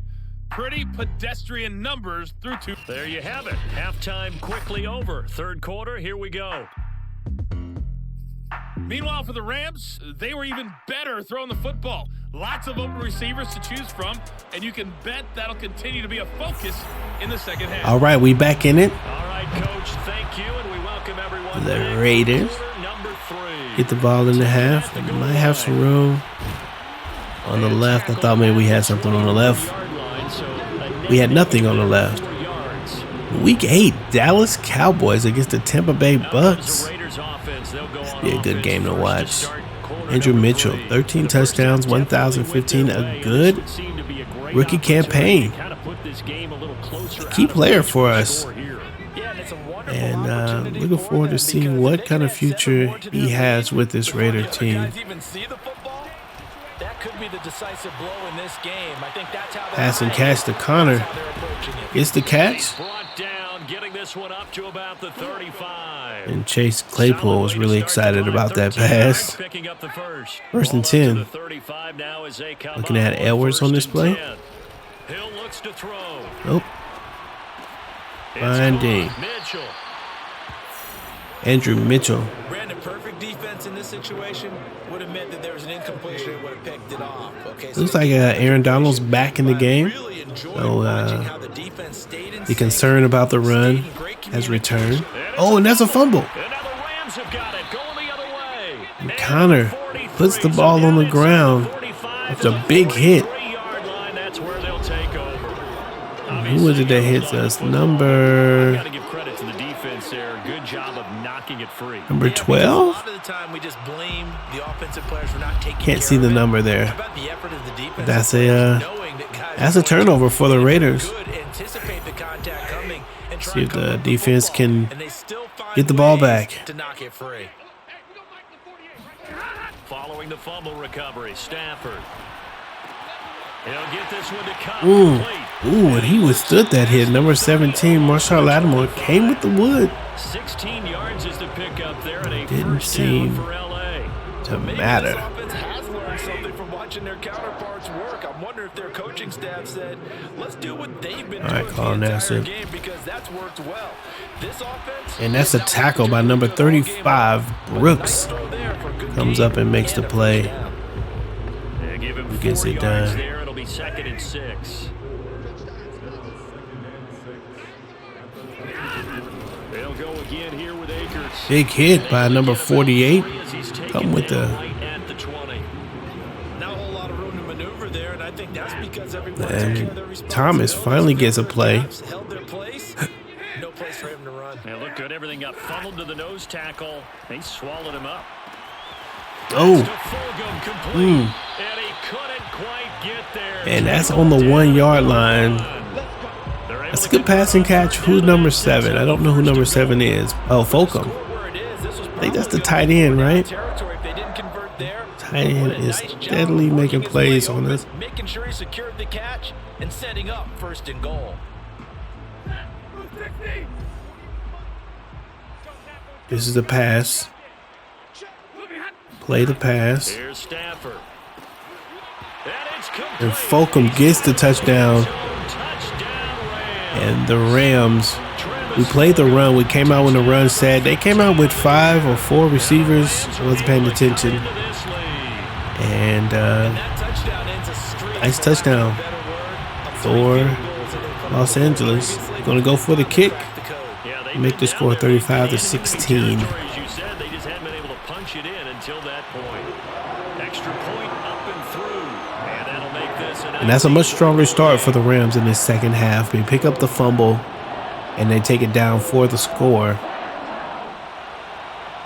Pretty pedestrian numbers through 2. There you have it. Halftime quickly over. Third quarter, here we go. Meanwhile, for the Rams, they were even better throwing the football. Lots of open receivers to choose from, and you can bet that'll continue to be a focus in the second half. All right, we back in it. All right, Coach, thank you, and we welcome everyone. The Raiders get the ball in the half. They might have some room on the left. I thought maybe we had something on the left. We had nothing on the left. Week 8, Dallas Cowboys against the Tampa Bay Bucks. they'll go on Be a good offense game to first watch. start quarter Andrew number Mitchell, 3. 13 The first touchdowns, half definitely 1,015. went their A way. good This would seem to be a great rookie campaign. opportunity to kind of put this game a little closer Key out of player reach for a us. score here. Yeah, and it's a wonderful And opportunity looking for forward to them seeing because what if they kind can of add 7 future more to he their has lead with this before Raider the other team. guys even see the football, that could be the decisive blow in this game. I think that's how Pass and catch to Connor. Gets the catch. Brought down, getting this one up to about the 35. And Chase Claypool was really excited about that pass. Picking up the first. First and Ball up to 10. the 35 now as they come Looking up at Edwards on this first play. and 10. Hill looks to throw. Nope. It's Finding caught. Mitchell. Andrew Mitchell. Brandon, perfect defense in this situation would have meant that there was an incompletion and would have picked it off. Okay, so Looks like Aaron Donald's back in the game. really enjoyed So watching how the defense stayed in the sync, concern about the run stayed in great has communication. returned. Oh, and that's a fumble. And now the Rams have got it. Going the other way. And Connor puts the ball on the ground after a big hit. 3-yard line, that's where they'll take over. Who was it that hits us? Number Got to give credit to the defense there. Good job of knocking it free. number Yeah, because 12? A lot of the time we just blame the offensive players for not taking Can't care see of the it. number there. How about the effort of the defensive That's players a knowing that guys that's a are going turnover to for the be Raiders. good, anticipate the contact coming, and try See and if come the up with the defense football, can and they still find get the ball ways back. to knock it free. Following the fumble recovery, Stafford. He'll get this one to come. Ooh, Complete. ooh, and he withstood that hit. Number 17, Marshall Lattimore came with the wood. 16 yards is the pickup there, and a Didn't first seem down for LA. to Maybe matter. this offense has learned something from watching their counterparts work. I wonder if their coaching staff said, let's do what they've been All right, doing Colin the entire Nassib. game because that's worked well. This offense, And that's a tackle by number 35, Brooks. Comes up and makes the play. They give him Who gets 4 it yards done? there. It'll be 2nd and 6. They'll go again here with Akers. Big hit by number 48. As he's taken Come with down the right at the 20. Not a whole lot of room to maneuver there, and I think that's because everyone took And care of their Thomas finally gets a play. responsibilities. Held their place. No place for him to run. They look good. Everything got funneled to the nose tackle. They swallowed him up. Oh, To Fulgham, complete. And he couldn't quite get there. and that's on the 1 yard line. That's a good passing catch. Who's number 7? I don't know who number 7 is. Oh, Fulgham. I think that's the tight end, right? Tight end is steadily making plays on us. Making sure he secured the catch and setting up 1st and goal. This is a pass. Play the pass. Here's Stafford. And Fulgham gets the touchdown. And the Rams, we played the run. We came out when the run said. They came out with 5 or 4 receivers. I wasn't paying attention. And nice touchdown for Los Angeles. Going to go for the kick. Make the score 35-16. And that's a much stronger start for the Rams in this second half. They pick up the fumble and they take it down for the score.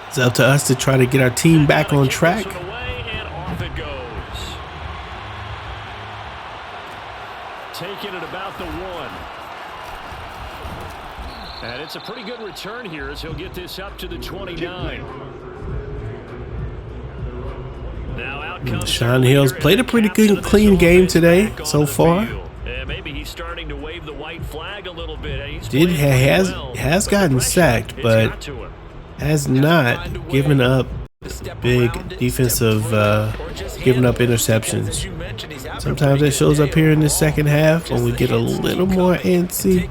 It's up to us to try to get our team back on track. Taking it about the 1. And it's a pretty good return here as he'll get this up to the 29. Now out comes Sean Hill's played a pretty good, clean game today so far. Maybe he's starting to wave the white flag a little bit. Has gotten sacked, but has not given up big defensive, giving up interceptions. Sometimes it shows up here in the second half when we get a little more antsy.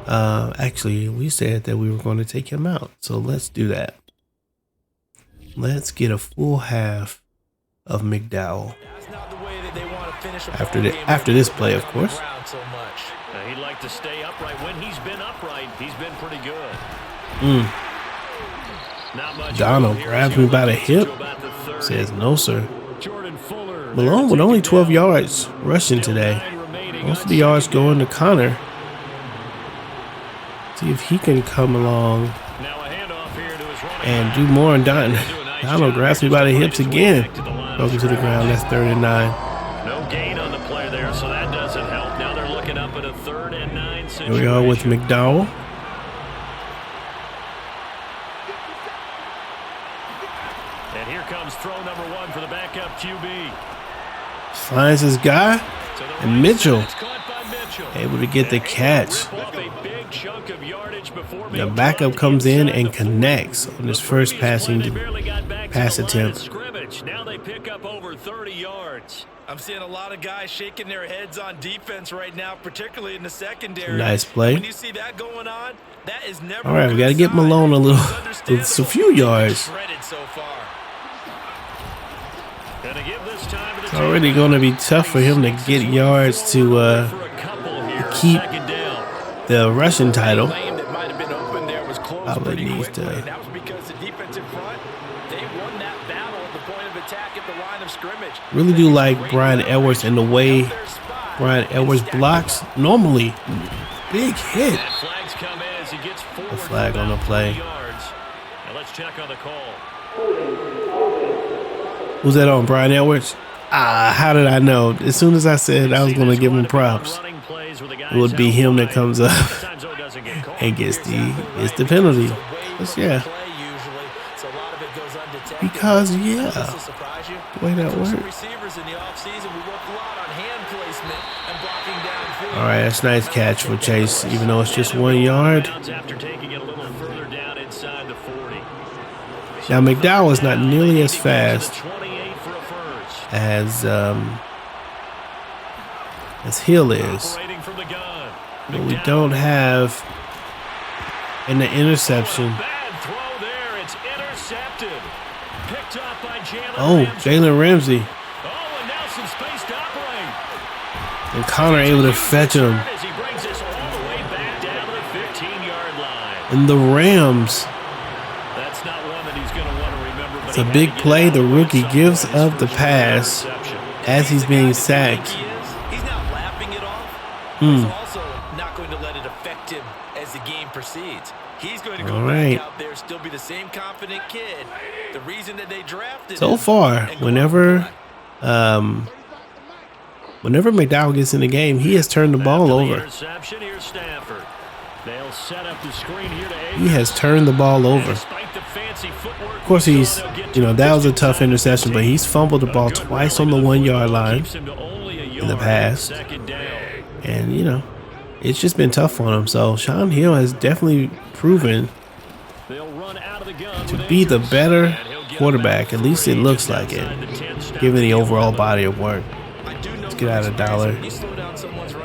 Actually, we said that we were going to take him out, so let's do that. Let's get a full half of McDowell. After this play, of course. He'd like to stay upright. When he's been upright, he's been pretty good. Donald grabs me by the hip. Says no, sir. Malone with only 12 yards rushing today. Most of the yards going to Connor. See if he can come along And do more and Donald grabs me by the hips again. Broken to the ground. That's 3rd and 9. No gain on the play there, so that doesn't help. Now they're looking up at a 3rd and 9 situation. Here we are with McDowell. And here comes throw number 1 for the backup QB. Finds his guy. And Mitchell able to get the catch. The backup comes in and connects on his first pass attempt. Now they pick up over 30 yards. I'm seeing a lot of guys shaking their heads on defense right now, particularly in the secondary. Nice play. When you see that going on, that is never all right, we got to get Malone a few yards. It's already going to be tough for him to get yards to keep the rushing title. Probably needs to. That was because the defensive front, they won that battle at the point of attack at the line of scrimmage. Really do like Brian Edwards and the way Brian Edwards blocks. Normally, big hit. The flag on the play. Let's check on the call. Who's that on? Brian Edwards? How did I know? As soon as I said I was going to give him props, it would be him that comes up and gets the penalty. But yeah. Because, yeah, the way that works. All right, that's a nice catch for Chase, even though it's just 1 yard. Now, McDowell is not nearly as fast as Hill is. But we don't have an interception. Oh, Jalen Ramsey. And Connor able to fetch him. And the Rams. It's a big play. The rookie gives up the pass as he's being sacked. He's not laughing it off. He's also not going to let it affect him as the game proceeds. He's going to go back out there, still be the same confident kid. The reason that they drafted so far, whenever McDowell gets in the game, he has turned the ball over. He has turned the ball over. Of course, that was a tough interception, but he's fumbled the ball twice on the 1 yard line in the past. And, it's just been tough on him. So Sean Hill has definitely proven to be the better quarterback. At least it looks like it, given the overall body of work. Let's get out of dollar.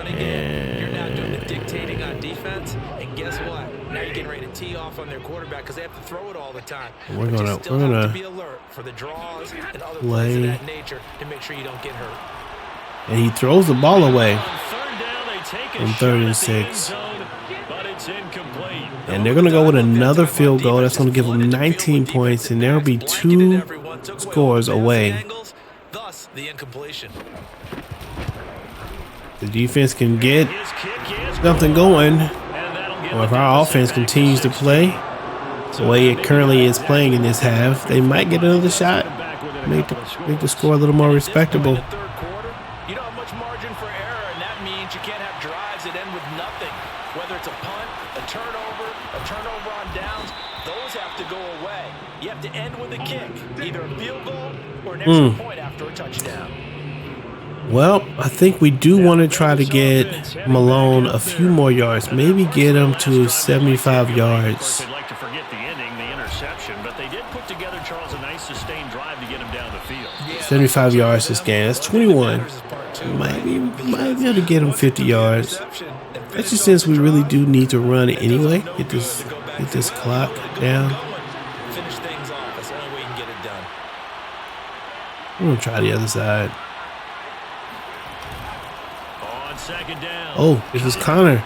And dictating on defense, and guess what? Now you're getting ready to tee off on their quarterback because they have to throw it all the time. We're gonna be alert for the draws and other plays of that nature to make sure you don't get hurt. And he throws the ball away on 3rd and 6. And they're going to go with another field goal. That's going to give them 19 points, and there will be 2 scores away. The defense can get something going, or if our offense continues to play the way it currently is playing in this half, they might get another shot, make the score a little more respectable. You don't have much margin for error, and that means you can't have drives that end with nothing. Whether it's a punt, a turnover on downs, those have to go away. You have to end with a kick, either a field goal or an extra point after a touchdown. Well, I think we do want to try to get Malone a few more yards, maybe get him to 75 yards. They'd like to forget the ending, the interception, but they did put together, Charles, a nice sustained drive to get him down the field. 75 yards this game. That's 21. Might be able to get him 50 yards. Especially since we really do need to run it anyway. Get this clock down. Finish things off. That's the only way you can get it done. I'm going to try the other side. On second down. Oh, this is Connor.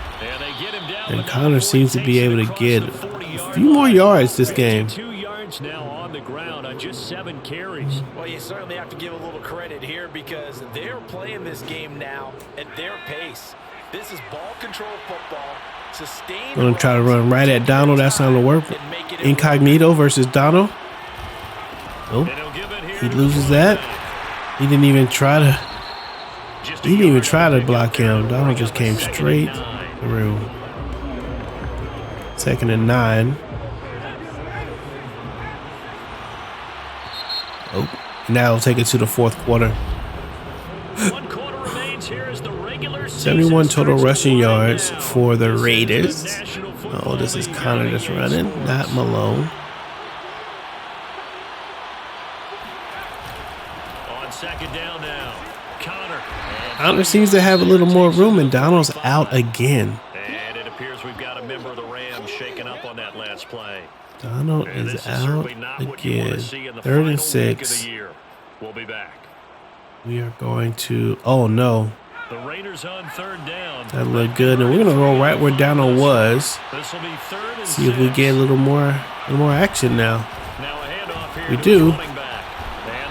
And Connor seems to be able to get a few more yards this game. 2 yards now on the ground on just 7 carries. Well, you certainly have to give a little credit here because they're playing this game now at their pace. This is ball control football. Gonna try to run right at Donald. That's not gonna work. Incognito versus Donald. Nope. He loses that. He didn't even try to. He didn't even try to block him. Donald just came straight through. 2nd and 9. Oh, now we'll take it to the 4th quarter. 71 total rushing yards for the Raiders. Oh, this is Connor that's running, not Malone. On 2nd down now, Connor seems to have a little more room, and Donald's out again. And it appears we've got a member of the Rams shaking up on that last play. Donald is out again. 3rd and 6. We'll be back. We are going to. Oh no. The Raiders on 3rd down. That looked good, and we're gonna go right where Donald was. This will be 3rd and 6. See if we get a little more action now. Now a handoff here. We do. And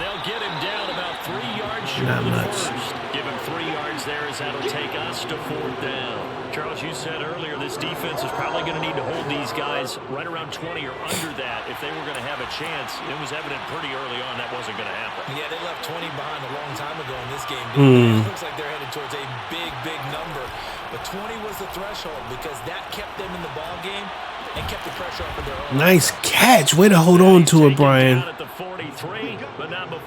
they'll get him down about 3 yards short Not of the much. first. Give him 3 yards there as that'll take us to 4th down. Charles, you said earlier this defense is probably going to need to hold these guys right around 20 or under that if they were going to have a chance. It was evident pretty early on that wasn't going to happen. Yeah, they left 20 behind a long time ago in this game. It looks like they're headed towards a big, big number. But 20 was the threshold because that kept them in the ball game and kept the pressure off of their own. Nice catch. Way to hold on to it, Brian.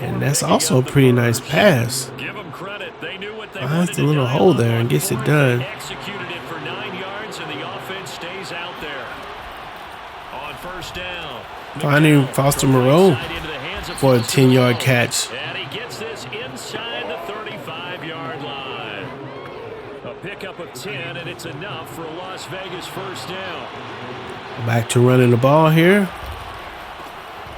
And that's also a pretty nice pass. Give them credit. They knew what they Finds the little hole there and gets it done. Executed it for 9 yards, and the offense stays out there. On 1st down. Finding Foster Moreau for a 10-yard catch. And he gets this inside the 35-yard line. A pickup of 10, and it's enough for a Las Vegas 1st down. Back to running the ball here.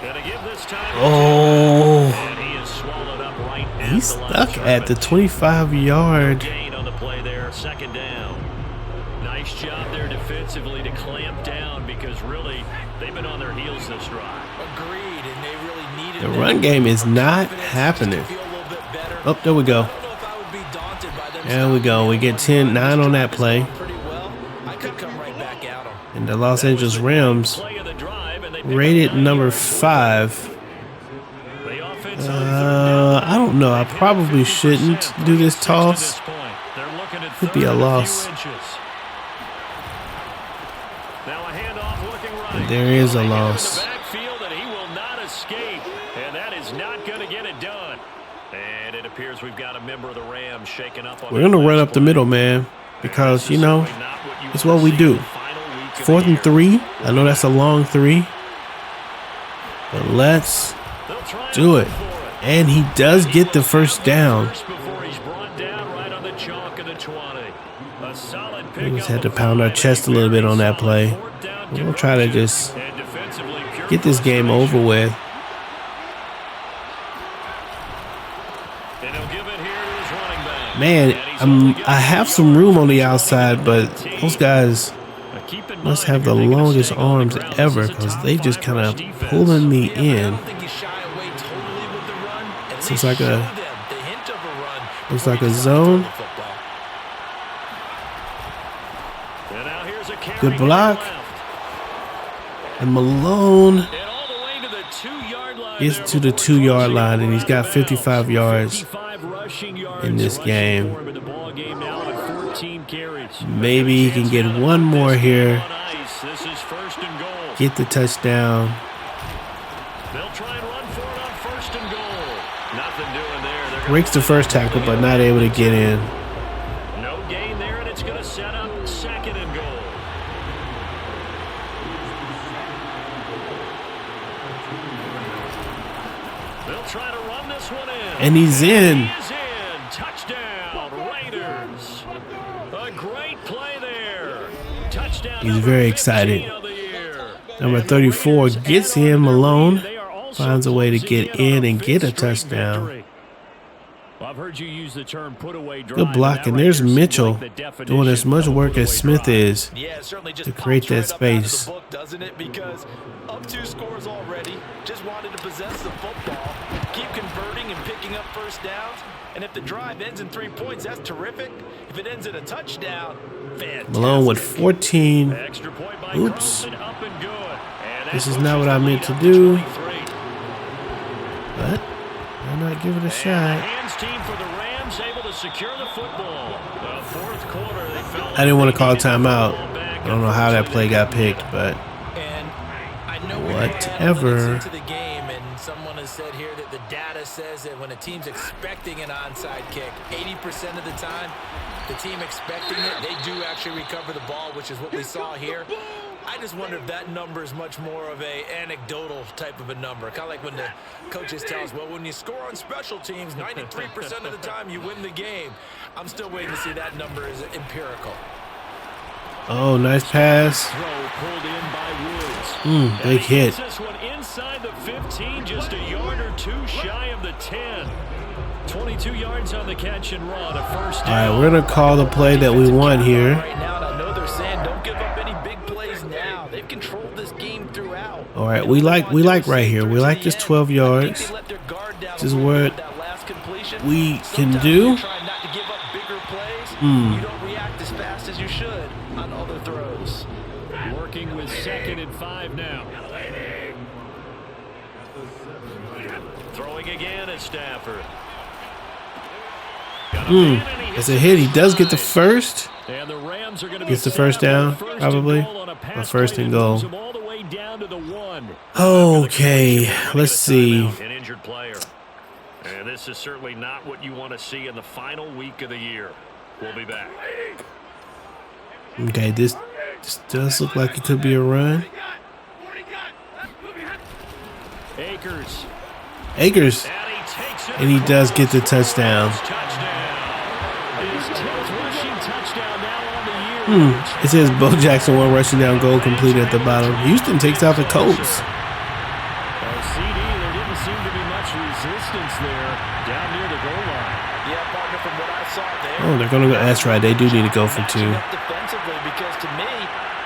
Gonna give this time. Oh, And he is swallowed up right at he's the line stuck at the scrimmage. 25-yard. Gain on the play there, 2nd down. Nice job there defensively to clamp down because really they've been on their heels this drive. Agreed, and they really needed The run game is not happening. Oh, there we go. There we go. We get 10-9 on that play. And the Los Angeles Rams rated number 5. I don't know. I probably shouldn't do this toss. Could be a loss. And there is a loss. We're going to run up the middle, man, because, you know, it's what we do. 4th and 3. I know that's a long 3. But let's do it. And he does get the 1st down. We just had to pound our chest a little bit on that play. We're going to try to just get this game over with. Man, I have some room on the outside, but those guys must have the longest arms ever because they just kind of pulling me in. So it's like a zone. Good block. And Malone gets to the 2-yard line, and he's got 55 yards in this game. Maybe he can get one more here. Get the touchdown. Breaks the first tackle, but not able to get in. No gain there, and it's going to set up 2nd and goal. They'll try to run this one in. And he's in. He is in. Touchdown, Raiders. A great play there. Touchdown. He's very excited. Number 34 gets in. Malone finds a way to get in and get a touchdown. I've heard you use the term put away drive. Good block, and there's Mitchell doing as much work as Smith is to create that space. Doesn't it? Because up 2 scores already, just wanted to possess the football, keep converting and picking up 1st downs. And if the drive ends in 3 points, that's terrific. If it ends in a touchdown, fantastic. Malone with 14. Extra point by Oops. Carlson, up and good. And This that is not what pushes I the meant lead to up do. 23. But why not give it a And the shot? hands team for the Rams able to secure the football. The fourth quarter, they felt I didn't want like to call they needed timeout. the ball back. I don't know how that play got picked, but And I know we whatever. analytics into the game, and someone has said here that the data says that when a team's expecting an onside kick, 80% of the time, the team expecting it, they do actually recover the ball, which is what we saw here. I just wonder if that number is much more of a anecdotal type of a number. Kind of like when the coaches tell us, well, when you score on special teams, 93% of the time you win the game. I'm still waiting to see that number is empirical. Oh, nice pass. Throw pulled in by Woods. Big hit. This one inside the 15, just a yard or two shy of the 10. 22 yards on the catch and run, a first All down. right, we're gonna call the play that we want here. Right now, and I know they're saying don't give up any big plays now. They've controlled this game throughout. All right, we like right here. We like this 12 yards. This is what we can do. Trying not to give up bigger plays. You don't react as fast as you should on other throws. Working with 2nd and 5 now. Throwing again at Stafford. It's a hit. He does get the first. And the Rams are going to be Gets the first down, probably. Or first and goal. All the way down to the 1. Okay, let's see. An injured player. And this is certainly not what you want to see in the final week of the year. We'll be back. Okay, this does look like it could be a run. Akers. Akers. And he takes it. And he does get the touchdown. His 10th rushing touchdown now on the year. It says Bo Jackson, 1 rushing down goal completed at the bottom. Houston takes out the Colts. CD, there didn't seem to be much resistance there down near the goal line. Yeah, partner, from what I saw there. Oh, they're going to go. That's right. They do need to go for 2. Defensively, because to me,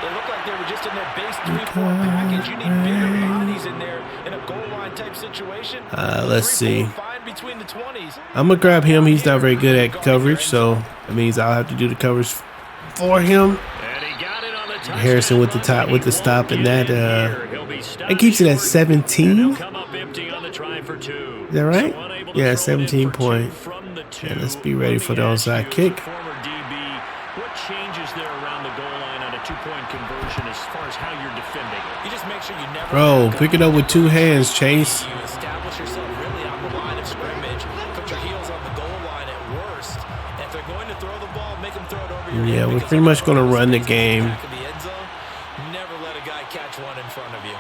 they look like they were just in their base 3-4 package. You need bigger bodies in there in a goal line type situation. Let's see. Fine between the 20s. I'm going to grab him. He's not very good at coverage, so that means I'll have to do the coverage for him. And he got it on the touchdown. Harrison with the stop, and that keeps it at 17. Is Come up empty on the try for 2. that right? So unable to Yeah, throw it in 17 for point. 2 from the 2. And let's be ready for the Let me ask onside you, kick. Former DB, what changes there around the goal line on a 2-point conversion as far as how you're defending it? You just make sure you never. Bro, pick it up with 2 hands, Chase. You establish yourself really on the line of scrimmage. Put your heels on the goal line at worst. And if they're going to throw the ball, make them throw it over your Yeah, head, we're because pretty much they're going to run the back game of the end zone. Never let a guy catch one in front of you.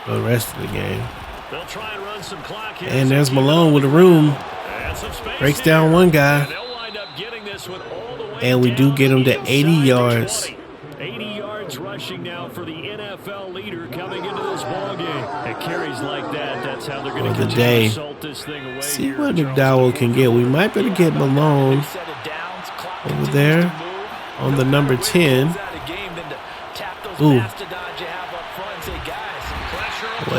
for the rest of the game. They'll try and run some clock here. And there's Malone with the room. And some space Breaks here. down one guy. And they'll wind up getting this one all the way And we do down get him to the 80 inside yards. 20. 80 yards rushing now for the NFL leader coming into this ball game. At carries like that, that's how they're going For to the day. assault this thing away. See here, what Charles. McDowell can get. We might better get Malone Set of downs, clock over continues there to move. on the number 10. Out of game than to tap those Ooh. mastodons you have up front and say, guys, Pressure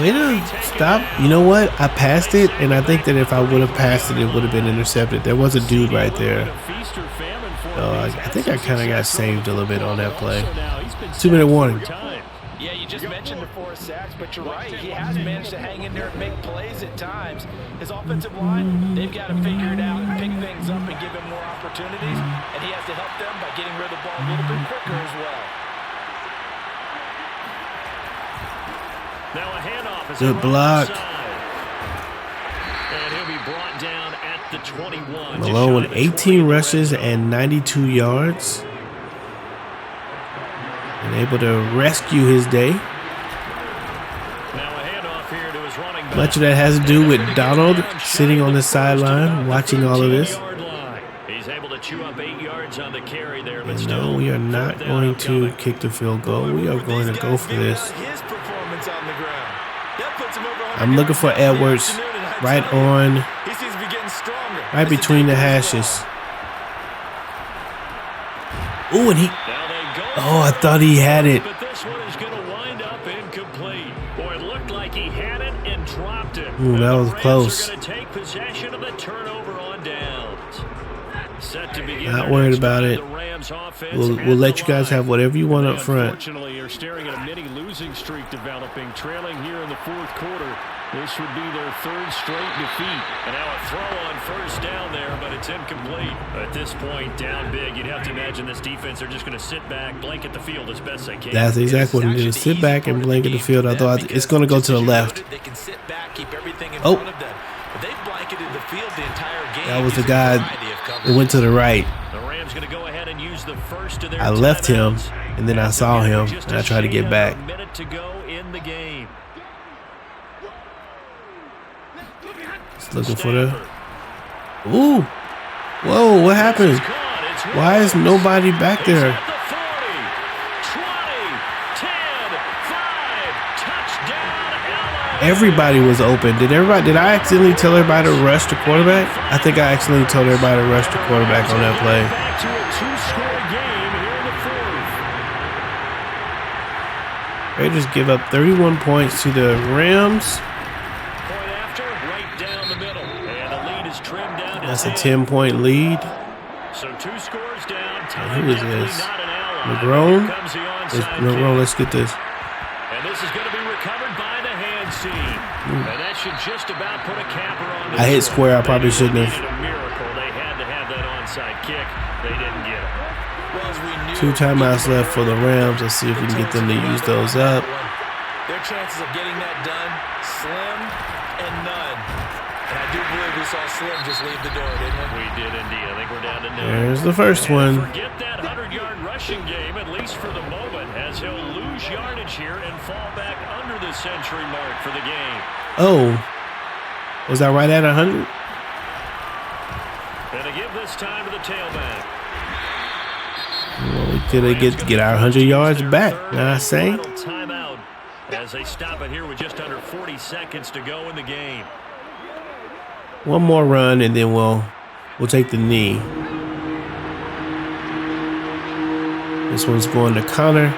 Wait up, stop. You know what? I passed it, and I think that if I would have passed it, it would have been intercepted. There was a dude right there. I think I kind of got saved a little bit on that play. 2-minute warning. yeah, you just mentioned the 4 sacks, but you're right. He has managed to hang in there and make plays at times. His offensive line, they've got to figure it out and pick things up and give him more opportunities, and he has to help them by getting rid of the ball a little bit quicker as well. Now a handoff is Good block. And he'll be brought down at the 21. Malone with 18 rushes and 92 yards. And able to rescue his day. Now a handoff here to his running back. Much of that has to do with Donald sitting on the sideline watching all of this. He's able to chew up 8 yards on the carry there, but And still, no, we are not going to kick the field goal. We are going to go for this. His performance on the ground. That puts him over 100 I'm looking for yards this Edwards afternoon, and I right tell you, on, he seems to be getting stronger right as the between day the goes hashes. on. Ooh, and he, now they go oh, I thought he had it. but this one is going to wind up incomplete. Boy, it looked like he had it and dropped it. Ooh, And that the was Rams close. are going to take possession of the turnover on Set to begin. Not worried about it. We'll let you guys have whatever you want up front. Unfortunately, you're staring at a mini losing streak developing, trailing here in the fourth quarter. This would be their third straight defeat. And now a throw on first down there, but it's incomplete. At this point, down big, you'd have to imagine this defense are just going to sit back, blanket the field as best they can. That's exactly what it is. Sit back and blanket the field. I thought it's going to go to the left. They can sit back, keep everything in Oh. front of them. But they blanketed the field the entire game. That was the guy that went to the right. The Rams going to go ahead and use the first of their I left him, timeouts. and then I saw him, and I tried to get back. A minute to go in the game. Just looking for the... Ooh. Whoa, what happened? Why is nobody back there? Everybody was open. Did I accidentally tell everybody to rush the quarterback? I think I accidentally told everybody to rush the quarterback on that play. Back to a two-score game here in the fourth. Raiders give up 31 points to the Rams. Point after, right down the middle. And the lead is trimmed down to That's a 10. 10-point lead. So 2 scores down. And who is this? Not an ally. McGrone? Here comes the onside McGrone, kick. let's get this. And this is going to be recovered by the hands team. And that should just about put a capper on this I hit one. square. I probably They shouldn't needed have. a miracle. They had to have that onside kick. They didn't get it. Well, as we knew, 2 timeouts left for the Rams. Let's see if we can get them to use those up. Their chances of getting that done, slim and none. And I do believe we saw Slim just leave the door, didn't we? We did indeed. I think we're down to 9. There's the first one. Forget that 100-yard rushing game, at least for the moment, as he'll lose yardage here and fall back under the century mark for the game. Oh. Was I right at 100? And to give this time to the tailback. Well, we could get our 100 yards back. Now I say. Final timeout as they stop it here with just under 40 seconds to go in the game. One more run and then we'll take the knee. This one's going to Connor. On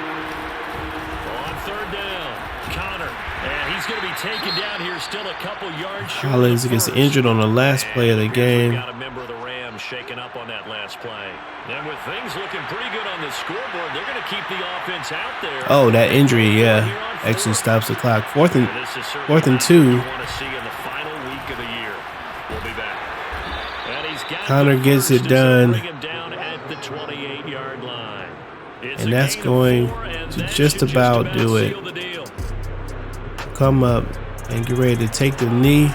third down, Connor, and he's going to be taken down here, still a couple yards short. Collins gets injured on the last play of the game. Got a member of the Rams shaken up on that last play. And with things looking pretty good on the scoreboard, they're going to keep the offense out there. Oh, that injury, yeah, actually stops the clock. Fourth and two. You want to see in the final week of the year. We'll be back. And he's got Connor the gets first it to done. bring him down at the 28-yard line. It's And a that's gain of going 4, and to that just should about do it. seal the deal. Come up and get ready to take the knee.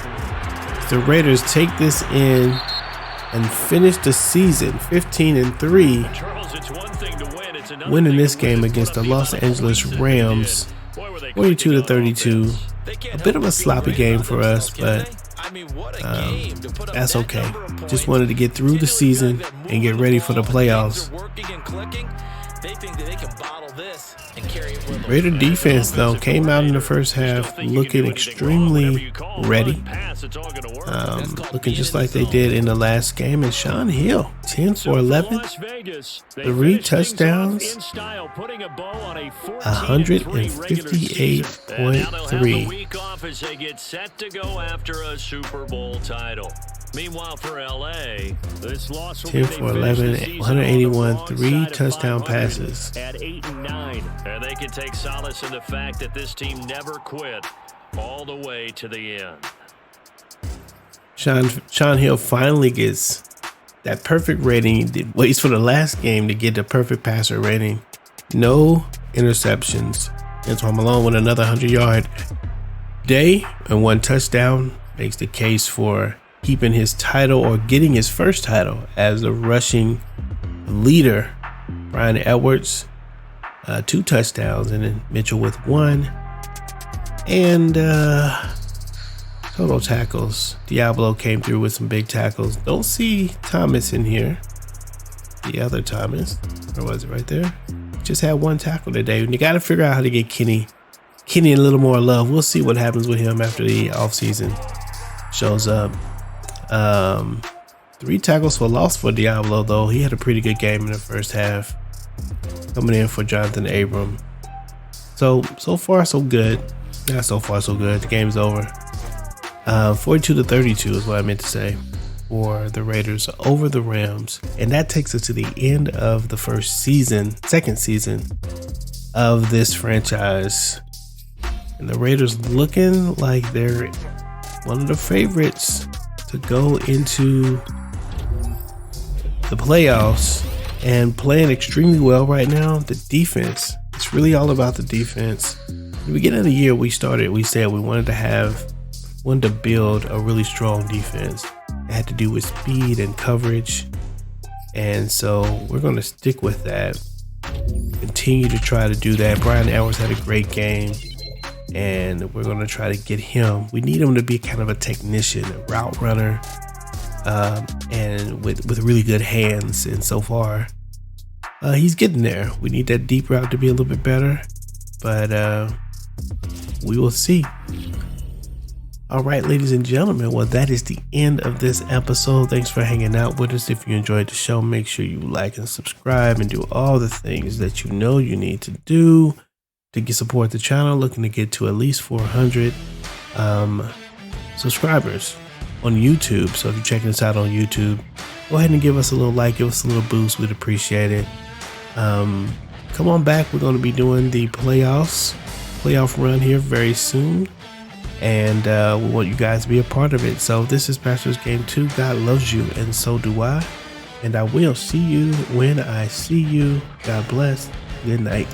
The Raiders take this in and finish the season 15-3, Charles, it's one thing to win, it's another winning thing this to game win. against the It's one Los of the Angeles points that they Rams. did. Boy, were they 42-32. They can't A bit help of a but feel sloppy great game about for us, themselves, but can they? I mean, what a game to put up that's that okay. number of points. Just wanted to get through the season and get ready for the playoffs. Things are working and clicking. They think that they can bottle this and carry it with them. Raider defense, though, came out in the first half looking extremely ready. Looking just like they did in the last game. And Sean Hill, 10 for 11, 3 touchdowns, 158.3. As they get set to go after a Super Bowl title. Meanwhile, for LA, this loss will 10 be for 11, 181, 3 touchdown passes. at 8-9, and they can take solace in the fact that this team never quit all the way to the end. Sean Hill finally gets that perfect rating. He waits for the last game to get the perfect passer rating. No interceptions. Antoine Malone with another 100-yard day and 1 touchdown makes the case for keeping his title or getting his first title as the rushing leader. Brian Edwards, 2 touchdowns, and then Mitchell with 1. And total tackles. Diablo came through with some big tackles. Don't see Thomas in here. The other Thomas. Where was it? Right there. Just had 1 tackle today. And you got to figure out how to get Kenny a little more love. We'll see what happens with him after the offseason shows up. 3 tackles for loss for Diablo, though. He had a pretty good game in the first half. Coming in for Jonathan Abram. So far, so good. Not so far, so good. The game's over. 42-32 is what I meant to say. for the Raiders over the Rams. And that takes us to the end of the second season of this franchise. And the Raiders looking like they're one of the favorites to go into the playoffs and playing extremely well right now. The defense, it's really all about the defense. In the beginning of the year, we said we wanted to build a really strong defense. It had to do with speed and coverage. And so we're going to stick with that. Continue to try to do that. Brian Edwards had a great game, and we're going to try to get him. We need him to be kind of a technician, a route runner, and with really good hands. And so far, he's getting there. We need that deep route to be a little bit better, but we will see. All right, ladies and gentlemen, well, that is the end of this episode. Thanks for hanging out with us. If you enjoyed the show, make sure you like and subscribe and do all the things that you know you need to do to support the channel. Looking to get to at least 400 subscribers on YouTube. So if you're checking us out on YouTube, go ahead and give us a little like, give us a little boost. We'd appreciate it. Come on back. We're going to be doing the playoff run here very soon. And we want you guys to be a part of it. So this is Pastor's Game 2. God loves you, and so do I. And I will see you when I see you. God bless. Good night.